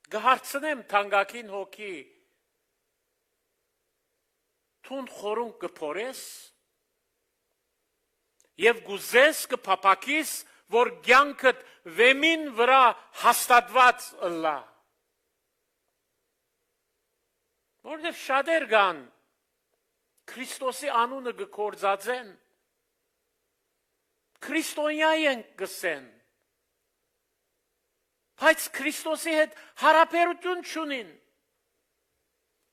Գահարցնեմ թանկագին հոգի, թուն խորունկ կփորես եւ գուզես կփապակիս, որ կյանքդ վեմին վրա հաստատված ըլլա։ Որտեւ շատեր կան Քրիստոսի անունը կգործածեն, քրիստոնյա են գսեն, բայց Քրիստոսի հետ հարաբերություն չունին,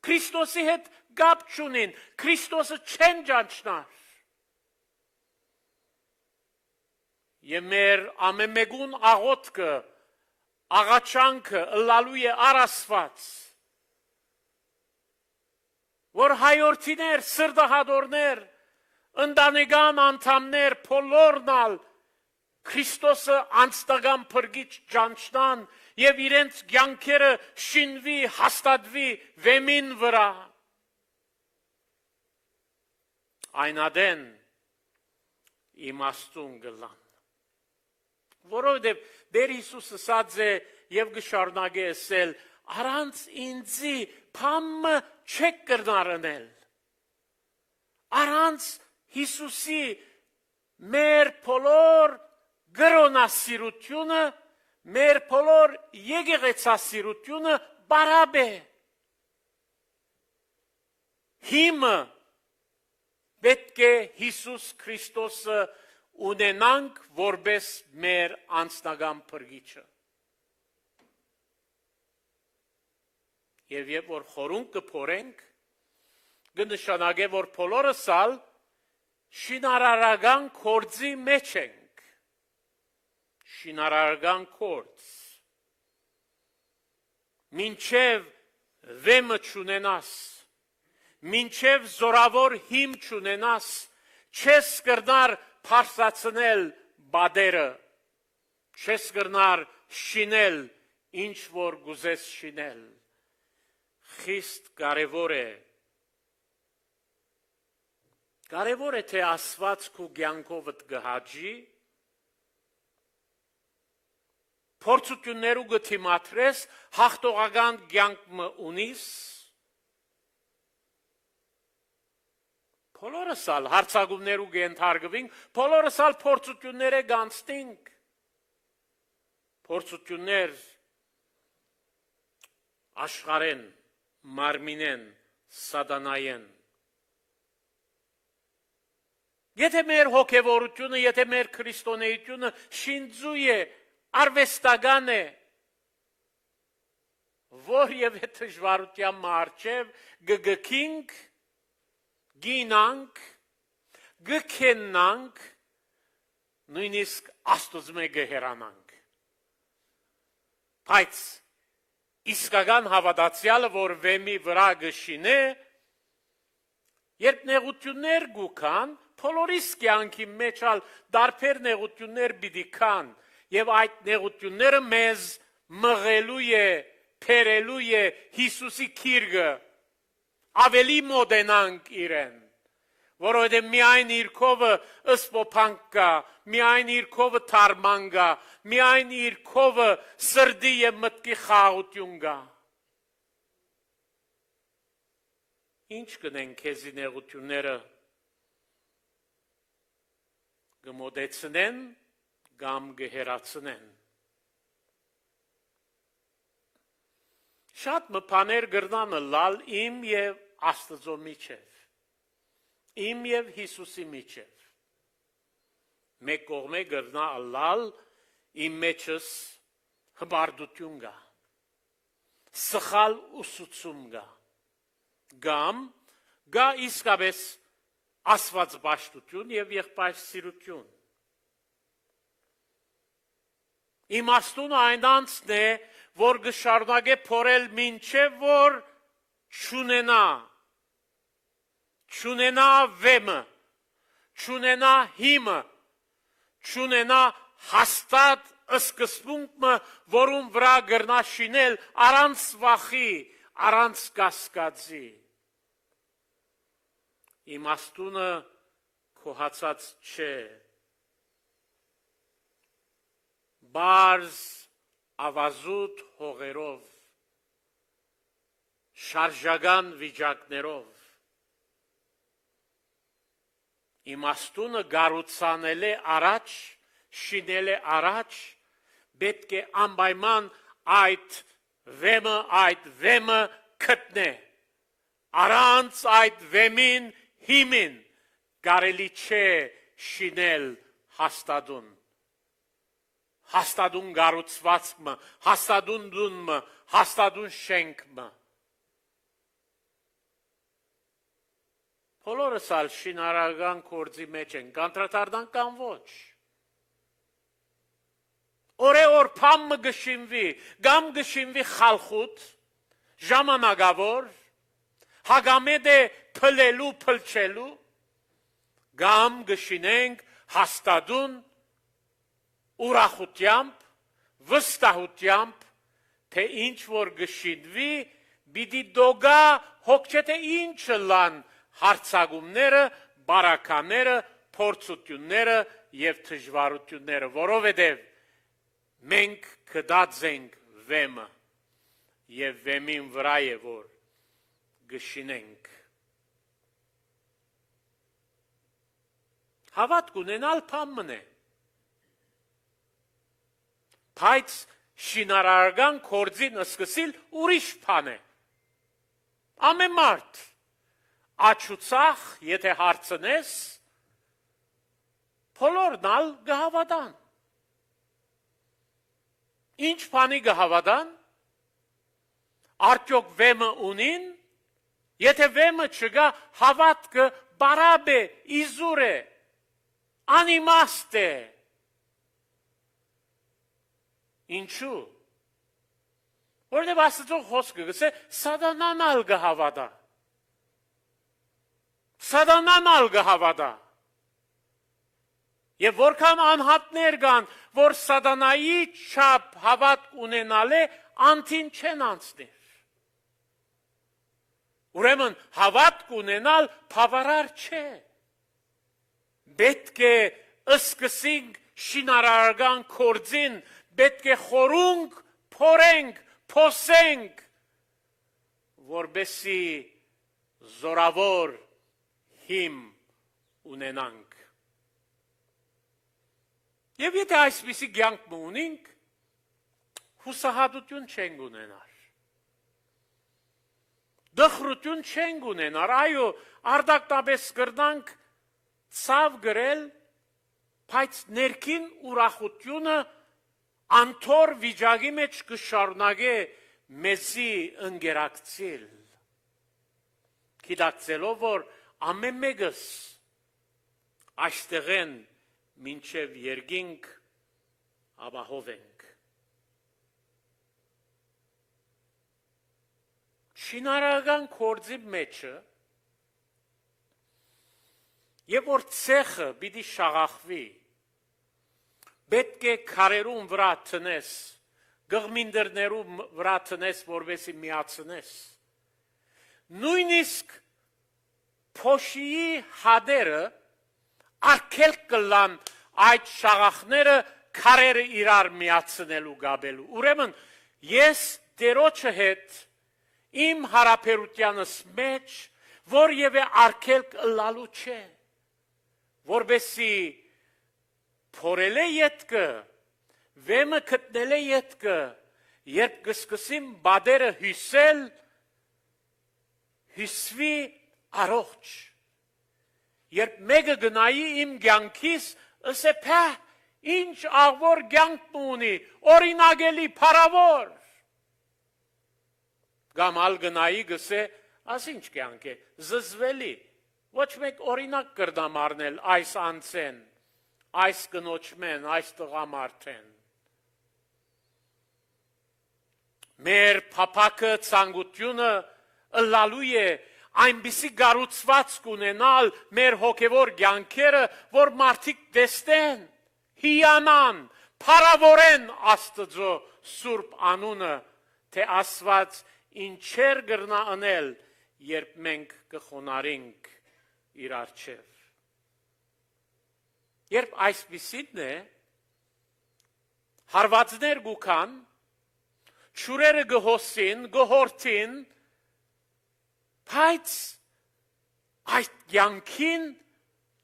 Քրիստոսի հետ կապ չունին, Քրիստոսը չեն ճանչնար։ Եվ մեր ամենմեգուն աղոտքը, աղաչանքը ըլլալու է առասված, որ հայորդիներ, սրդահադորներ, ընտանեկան անդամներ, բոլորնալ Քրիստոսը անձնական փրկիչ ճանչնան եւ իրենց կյանքերը շինվի, հաստատվի վեմին վրա։ Այնադեն իմաստուն գլան։ Որովհետև Տեր Հիսուսը ասած է եւ գշարունակե ասել, առանց ինձի փամը չեք կրնար անել։ Առանց Հիսուսի մեր բոլոր գրոնասիրությունը, մեր բոլոր եկեղեցասիրությունը բարապ է։ Հիմը պետք է Հիսուս Քրիստոսը ունենանք որպես մեր անձնական փրկիչը։ Եվ երբ որ խորունկ կփորենք, կնշանակե, որ բոլորս ալ շինարարական գործի մեջ ենք։ Շինարարական գործ։ Մինչև վեմը չունենաս, մինչև զորավոր հիմ չունենաս, չես կրնար փարսացնել բادرը, չես կրնար շինել ինչ որ գուզես շինել։ Խիստ կարևոր է։ Կարևոր է թե Աստված քո կյանքովդ գհաջի, փորձություններու գթիմատրես, հաղթողական կյանք ունիս, բոլորս ալ հարցակումներու գենթարգվինք, բոլորս ալ փորձությունները գանցնինք, փորձություններ աշխարեն մարմինեն սատանայեն։ Եթե մեր հոգևորությունը, եթե մեր քրիստոնեությունը շինձու է, արվեստական է, որևէ դժվարության առջև գգքինք, գինանք, գքեննանք, նույնիսկ Աստծո գհերանանք։ Բայց իսկական հավատացյալը, որ վեմի վրա գշինե, երբ նեղություններ գուքան, բոլորիս կյանքի մեջ ալ դարբեր նեղություններ պիտի կան, եւ այդ նեղությունները մեզ մղելու է, փերելու է Հիսուսի քիրգը, ավելի մոտենանք իրեն, որովհետև միայն իր քովը ըսպոփանք կա, միայն իր քովը թարման կա, միայն իր քովը սրդի եւ մտքի խաղաղություն կա։ Ինչ կնեն քեզի նեղությունները կմոտեցնեն կամ կհեռացնեն։ Շատ մփաներ գրնանը լալ իմ եւ Աստծո միջև, իմ եւ Հիսուսի միջև։ Մեկ կողմե գրնա լալ իմ մեջս հբարդություն կա, սխալ ուսուցում կա, կամ գա իսկապես աստվածպաշտություն եւ եղբայրսիրություն։ Իմաստունը այնանցն է, որ գշարունակե փորել մինչև որ չունենա վեմը, չունենա հիմը, չունենա հաստատ սկզբունքը, որում վրա գրնա շինել առանց վախի, առանց կասկածի։ Իմաստունը քոհացած չէ, բարձ ավազուտ հողերով, շարժական վիճակներով, իմաստունը գառուցանել է առաջ, շինել է առաջ, պետք է անպայման այդ վեմը գտնե, առանց այդ վեմին հիմին կարելի չէ շինել հաստատուն։ Հաստատուն գառուցվածքը, հաստատուն դունը, հաստատուն շենքը։ Բոլորս ալ շինարարական գործի մեջ են, կանտրատարդան կամ ոչ։ Օրեօր փամը գշինվի, կամ գշինվի խալխուտ, ժամանակավոր, հագամետ է փլելու, փլչելու, կամ գշինենք հաստատուն, ուրախությամբ, վստահությամբ, թե ինչ որ գշինվի, պիտի դոգա հոգ թե ինչը լան հարցակումները, բարակաները, փորձությունները եւ դժվարությունները, որովհետեւ մենք կդած ենք վեմը եւ վեմին վրա է որ գշինենք։ Հավատք ունենալ փամն է, բայց շինարարական գործին սկսել ուրիշ բան է։ Ամեն մարդ աչուցախ, եթե հարցնես, բոլորն ալ կհավատան։ Ինչ բանի կհավատան, արդյոք վեմը ունին, եթե վեմը չկա, հավատքը բարաբ է, իզուր է, անիմաստ է։ Ինչու։ Որտեղ Աստծո խոսքը գսե սատանան ալ կհավատա։ Սատանան ալ կհավատա։ Եվ որքան անհատներ կան, որ սատանայի չափ հավատք ունենալ է, անթին չեն անցներ։ Ուրեմն հավատք ունենալ բավարար չէ։ Պետք է սկսենք շինարարական գործին, պետք է խորունք, փորենք, փոսենք, որբեսի զորավոր հիմ ունենանք։ Եվ եթե այսպիսի կյանք ունենք, հուսահատություն չենք ունենալ։ դխրություն չենք ունենար, այո, արդակտապես կրնանք ցավ գրել, բայց ներքին ուրախությունը անթոր վիճակի մեջ կշարունակե մեզի ընկերակցել, գիտակցելով, որ ամեն մեկս այստեղ են մինչև երկինք ապահով ենք։ Շինարարական գործի մեջը եւ որ ցեխը պիտի շաղախվի, պետք է քարերուն վրա տնես, գղմինդրներում վրա տնես, որովհետեւ միացնես։ Նույնիսկ փոշիի հադերը արկել կլան այդ շաղախները քարերը իրար միացնելու գաբելու։ Ուրեմն ես Տերոջը հետ իմ հարաբերությանս մեջ որևէ արկելք ըլլալու չէ, որբեսի փորել է ետքը, վեմը գտնել է ետքը, երբ կսկսեմ բادرը հյուսել, հյուսվի առողջ։ Երբ մեկը գնայի իմ կյանքիս, ասե փա, ինչ աղվոր կյանք ունի, օրինակելի փարավոր։ Կամ ալ գնայի գսե, աս ինչ կյանք է, զզվելի, ոչ մեկ օրինակ կրդամ առնել այս անցեն, այս կնոչմեն, այս տղամարդեն։ Մեր փապակը ցանկությունը ըլլալու է այնպիսի գառուցվածք ունենալ մեր հոգևոր կյանքերը, որ մարդիկ տեսնեն, հիանան, փառավորեն Աստծո սուրբ անունը, թե Աստված ինչեր գրնա անել, երբ մենք կխոնարհենք իր առջև։ Երբ այսպիսին է, հարվածներ գուքան, ճուրերը գհոսին, գհորտին, բայց այդ կյանքին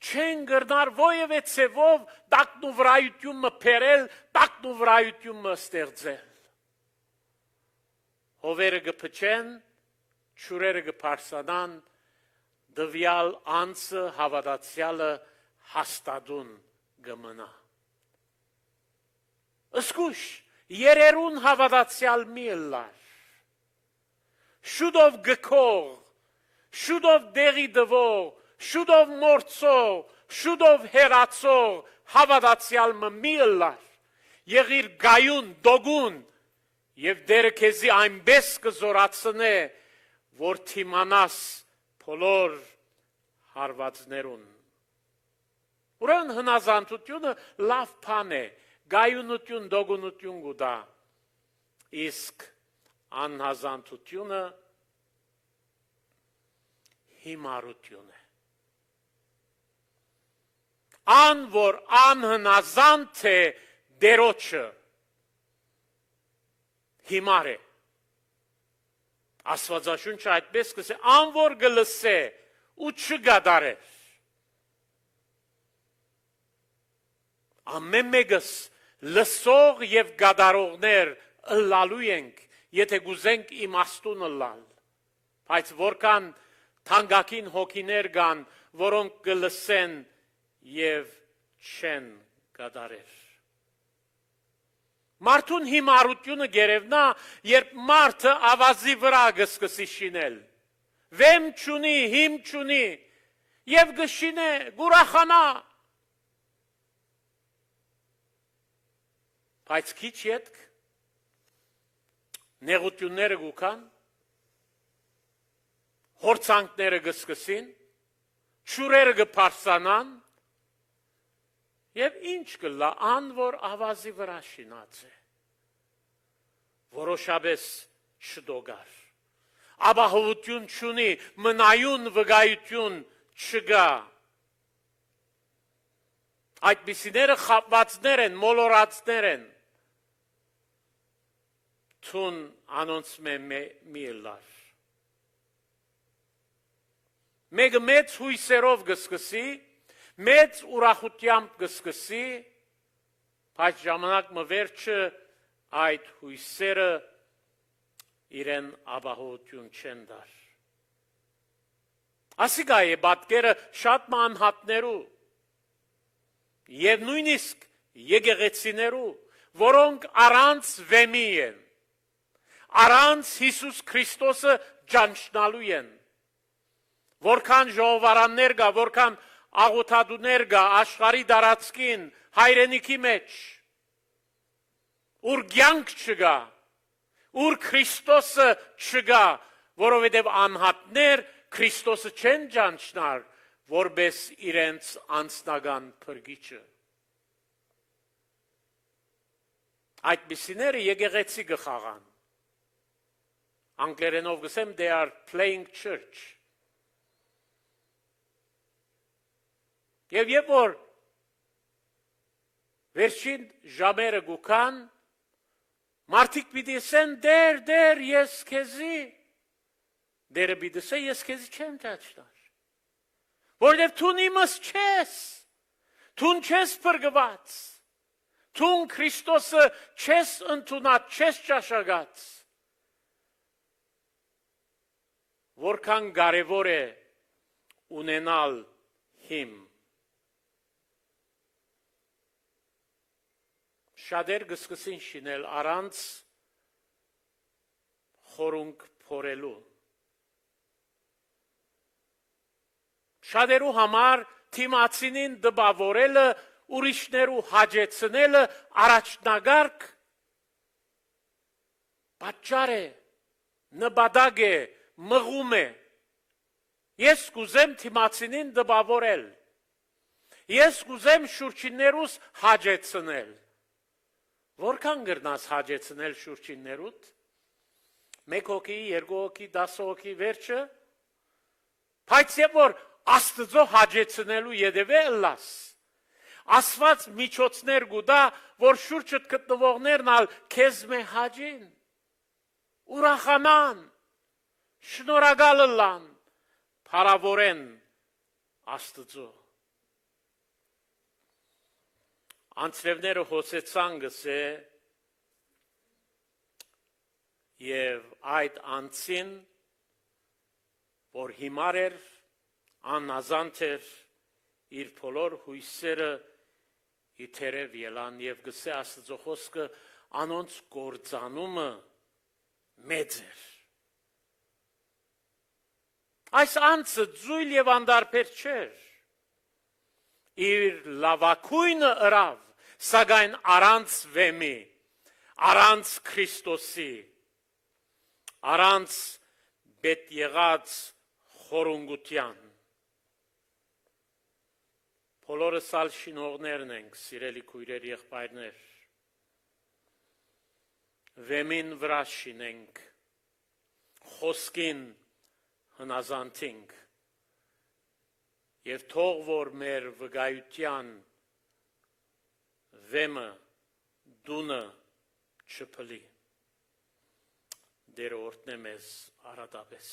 չեն գրնար ովևէ ցևով տակնուվրայությունը փերել, տակնուվրայությունը ստեղծել։ Հովերը գփչեն, ճուրերը գփարսանան, դվյալ անձը հավատացյալը հաստատուն գմնա։ Սկուշ, երերուն հավատացյալ մի ըլլար, շուտով գքող, շուտով դեղի դվող, շուտով մորցող, շուտով հերացող հավատացյալ մի ըլլար, եղիր գայուն, դոգուն, և դերը քեզի այնպես կզորացնե, որ թիմանաս բոլոր հարվածներուն։ Ուրեմն հնազանդությունը լավ բան է, գայունություն, դոգունություն գուտա, իսկ անհազանդությունը հիմարություն է։ Ան, որ անհնազանդ է դերոջը, հիմար է։ Աստվածաշունչը այդպես կսե, ան որ գլսե ու չգադարե։ Ամեն մեկս լսող և գադարողներ ըլլալու ենք, եթե գուզենք իմաստուն ըլլալ, բայց որքան թանկագին հոգիներ կան, որոնք կլսեն և չեն գադարեր։ Մարդուն հիմարությունը գերևնա, երբ մարդը ավազի վրա գսկսի շինել, վեմ չունի, հիմ չունի, և գշինե, գուրախանա, բայց քիչ ետք նեղությունները գուքան, հորցանքները գսկսին, ճուրերը գպարսանան, և ինչ կլա, ան որ ավազի վրա շինած է, որոշապես չդոգար, ապահովություն չունի, մնայուն վկայություն չկա, այդպիսիները խապվածներ են, մոլորածներ են, թուն անոնց մի ըլլար։ Մեկը մեծ հույսերով գսկսի, մեծ ուրախությամբ գսկսի, բայց ժամանակ մվերջը այդ հույսերը իրեն ապահովություն չեն դար։ Ասիկա է պատկերը շատ մանհատներու եւ նույնիսկ եկեղեցիներու, որոնք առանց վեմի են, առանց Հիսուս Քրիստոսը ճանչնալու են, որքան ժողովարաններ կա, որքան աղոթադուներ կա աշխարհի դարածքին, հայրենիքի մեջ, ուր կյանք չկա, ուր Քրիստոսը չկա, որովհետև անհատներ Քրիստոսը չեն ճանչնար, որպես իրենց անձնական փրկիչը։ Այդպիսիները եկեղեցի կխաղան։ Անգլերենով գսեմ they are playing church։ Եվ որ վերջին ժամերը գուքան, մարդիկ պիտի ասեն դեր ես քեզի, դերը պիտի ասե ես քեզի չեմ ճանչնար, որովհետև թուն իմս չես, թուն չես փրկված, թուն Քրիստոսը չես ընդունած, չես ճաշակած, որքան կարևոր է ունենալ հիմ։ Շատեր կսկսին շինել առանց խորունկ փորելու։ Շատերու համար թիմացինին դպավորելը, ուրիշներու հաջեցնելը առաջնագարկ պատճառ է, նպատակ է, մղում է։ Ես կուզեմ թիմացինին դպավորել, ես կուզեմ շուրջիններուս հաջեցնել։ Որքան գրնաս հաջեցնել շուրջիններուտ, 1 հոգի, 2 հոգի, 10 հոգի վերջը, բայց եւ որ Աստծո հաջեցնելու յետևե ըլլաս, ասված միջոցներ գուտա, որ շուրջդ գտնվողներն ալ քեզ մե հաջին, ուրախանան, շնորհակալ ըլլան, փառավորեն Աստծո։ Անցրևները հոսեցան գսե եւ այդ անցին, որ հիմար էր, անազանց էր, իր բոլոր հույսերը իթերև ելան եւ գսե Աստծո խոսքը անոնց գործանումը մեծ էր։ Այս անցը ձույլ եւ անդարբեր չէր, իր լավակույնը ըրավ, սակայն առանց վեմի, առանց Քրիստոսի, առանց բետ եղած խորունգության։ Բոլորս ալ շինողներն ենք, սիրելի քույրեր, եղբայրներ, վեմին վրա շինենք, խոսքին հնազանդենք, եւ թող որ մեր վկայության վեմը դունը չփլի, Դերը օրհնե մեզ առատապես։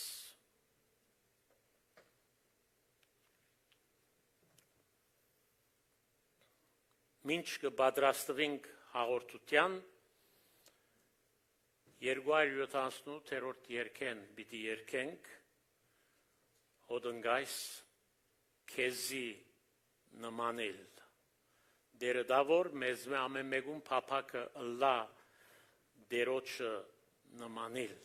Մինչ կպատրաստվենք հաղորդության 278-րդ երգեն պիտի երգենք, հոդնգայս քեզի նմանել։ Դերը դա որ մեզ ամեն մեկում փափակը ըլլա դերոջը նմանել։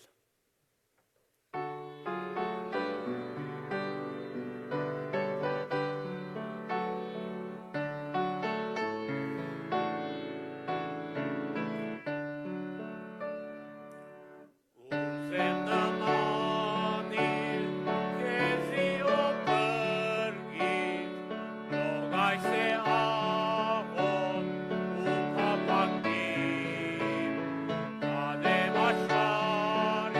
Ashtar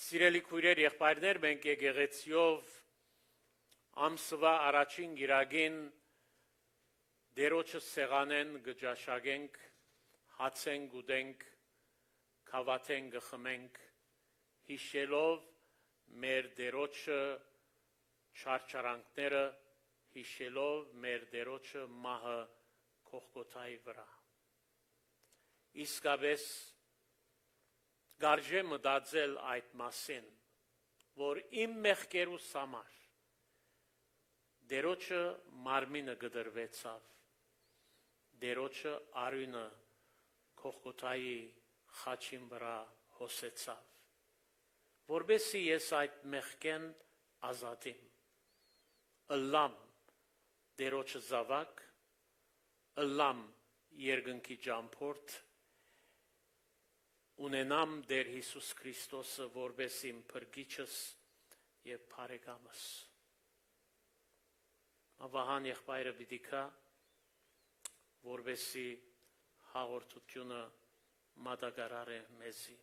Սիրելի քույրեր, եղբայրներ, մենք եկեղեցիով ամսվա առաջին գիրագին Դերոջը սեղանեն գճաշագենք, հացենք, գուտենք, կավաթենք, գխմենք, հիշելով մեր Դերոջը չարչարանքները, հիշելով մեր Դերոջը մահը Գողգոթայի վրա։ Իսկապես գարժե մտածել այդ մասին, որ իմ մեղքերուս համար Դերոջը մարմինը գդրվեցավ, Դերոջը արյունը Գողգոթայի խաչին վրա հոսեցավ, որբեսի ես այդ մեղքեն ազատիմ, ըլլամ Դերոջը զավակ, ըլլամ երկնքի ճամփորդ, ունենամ Տեր Հիսուս Քրիստոսը որպես իմ փրկիչս եւ բարեկամս։ Ավահան եղբայրը պիտի կա, որպեսզի հաղորդությունը մատակարար է մեզի։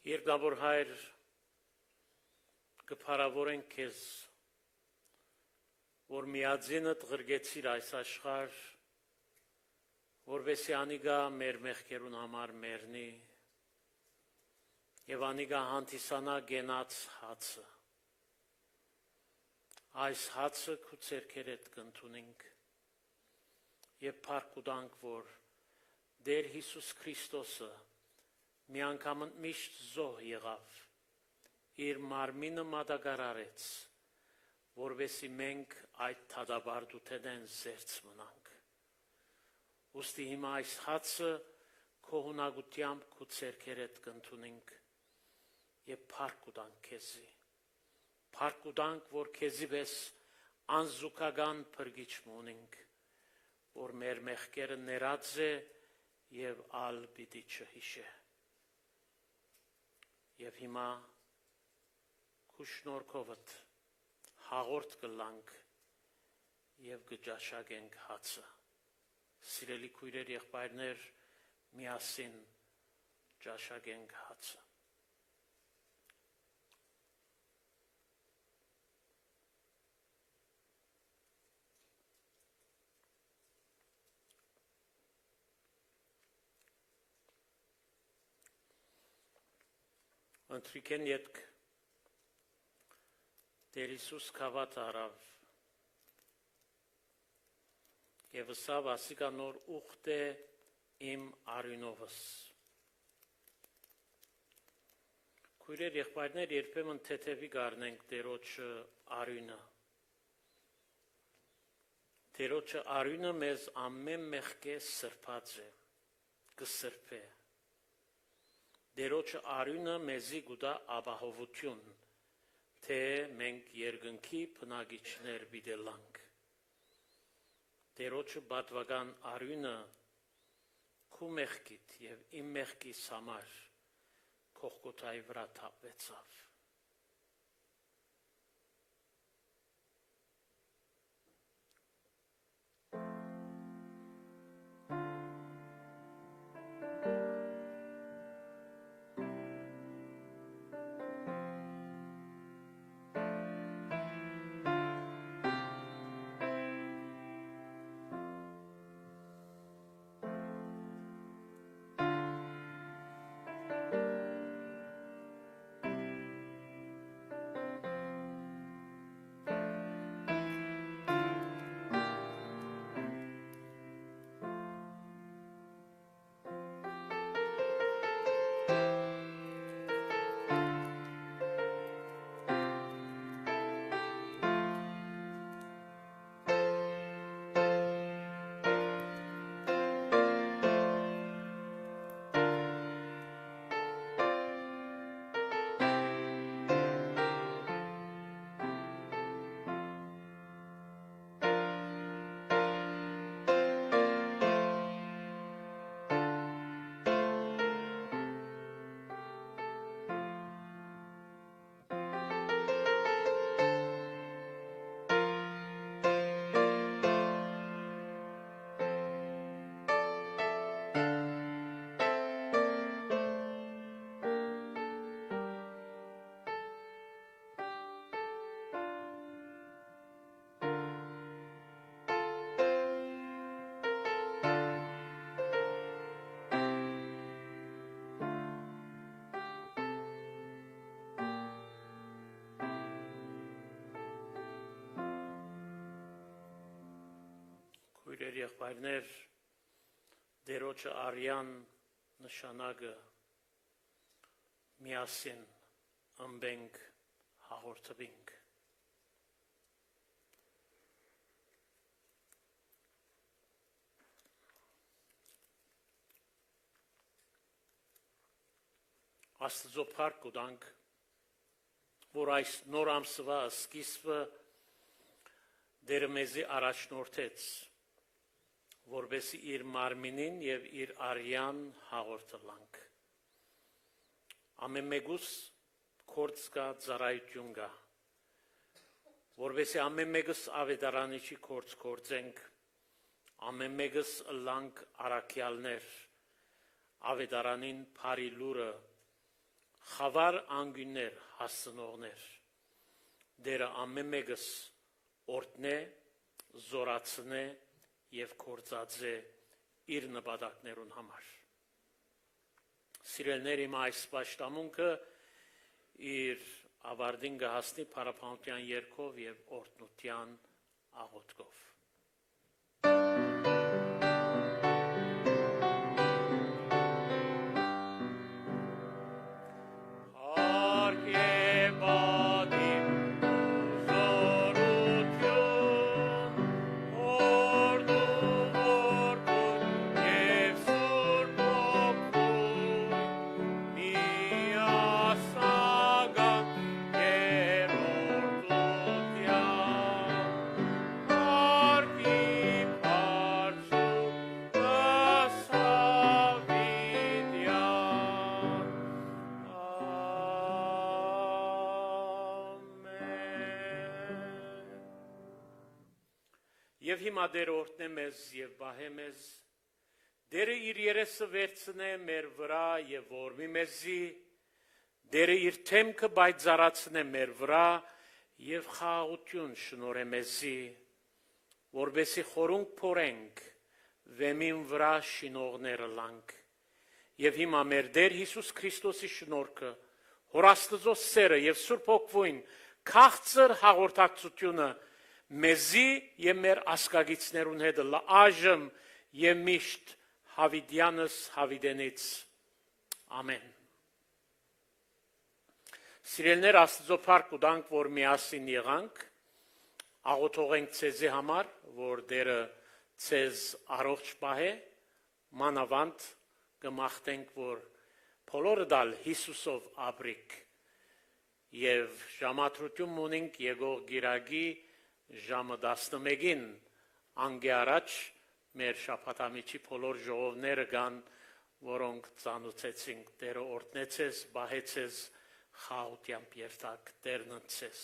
Երկնավոր Հայր, կփառավորենք քեզ, որ միածինդ ղրգեցիր այս աշխարհ, որովհետեւ անիգա մեր մեղքերուն համար մեռնի, եւ անիգա հանդիսանա գենաց հացը։ Այս հացը քու ցերքերդ կընդունենք եւ փառք ուտանք, որ Տեր Հիսուս Քրիստոսը մի անգամ միշտ զոհ եղավ, իր մարմինը մատակարարեց, որովհետեւ մենք այդ թադաբարդութենեն զերծ մնանք։ Ուստի հիմա այս հացը քո հունագությամբ քու ցերքերդ կընդունենք եւ փառք ուտանք քեզի։ Փառք ուտանք, որ քեզի վես անզուգական փրկիչ ունենք, որ մեր մեղքերը ներած է եւ ալ պիտի չհիշե։ Եվ հիմա քու շնորհքովդ հաղորդ կլանք եւ կճաշակենք հացը։ Սիրելի քույրեր, եղբայրներ, միասին ճաշակենք հացը։ Ընտրիկեն ետք Տեր Հիսուս քավատ արավ եւ ասավ ասիկա նոր ուխտ է իմ արյունովս։ Քույրեր, եղբայրներ, երբեմն թեթևի գարնենք Տերոջը արյունը։ Տերոջը արյունը մեզ ամեն մեղքե սրբած է, կսրբե։ Տերոջը արյունը մեզի գուտա ապահովություն, թե մենք երկնքի բնակիչներ բիդելանք։ Տերոջը բադվական արյունը քու մեղքիդ եւ իմ մեղքիս համար Կողգոթայի վրա թափվեցավ։ Քույրեր, եղբայրներ, Տերոջը արյան նշանակը միասին ըմբենք հաղորդվենք։ Աստծո փառք կտանք, որ այս նոր ամսվա սկիզբը Տերը մեզի առաջնորդեց, որբեսի իր մարմինին եւ իր արյան հաղորդելանք։ Ամեն մեկուս կորց կա ծառայություն կա, որբեսի ամեն մեկս ավետարանիչի կորց կործենք, ամեն մեկս լանք արաքյալներ, ավետարանին բարի լուրը, խավար անգյուններ հասցնողներ, Տերը ամեն մեկս օրտնե, զորացնե եւ կործածե իր նպատակներուն համար։ Սիրելիներ, իմ այս պաշտամունքը իր ավարտին կհասնի փառապանության երգով եւ օրհնության աղոթքով։ Եվ հիմա Տերը օրհնե մեզ եւ բահե մեզ, Տերը իր երեսը վերցնե մեր վրա եւ որմի մեզի, Տերը իր թեմքը բայցարացնե մեր վրա եւ խաղաղություն շնորհե մեզի, որբեսի խորունկ փորենք, վեմին վրա շինողները լանք։ Եվ հիմա մեր Տեր Հիսուս Քրիստոսի շնորհքը, Հոր Աստծո սերը եւ Սուրբ Հոգին քաղցր հաղորդակցությունը մեզի եւ մեր ասկագիցներուն հետ լաժմ եւ միշտ հավիդյանս հավիդենից ամեն։ Սիրելներ Աստծո փառք ուտանք, որ միասին եղանք, աղոթողենք ցեզի համար, որ Տերը ցեզ առողջ պահե, մանավանդ կմաղթենք, որ բոլորը դալ Հիսուսով ապրիկ եւ ժամատրություն ունենք եկող գիրագի ժամը 11-ին անգե առաջ մեր շաբաթամիջի բոլոր ժողովները կան, որոնք ծանոթեցինք, Տերը օրհնեցես, բահեցես, խաղությամբ երթակ, Տերն ընծես։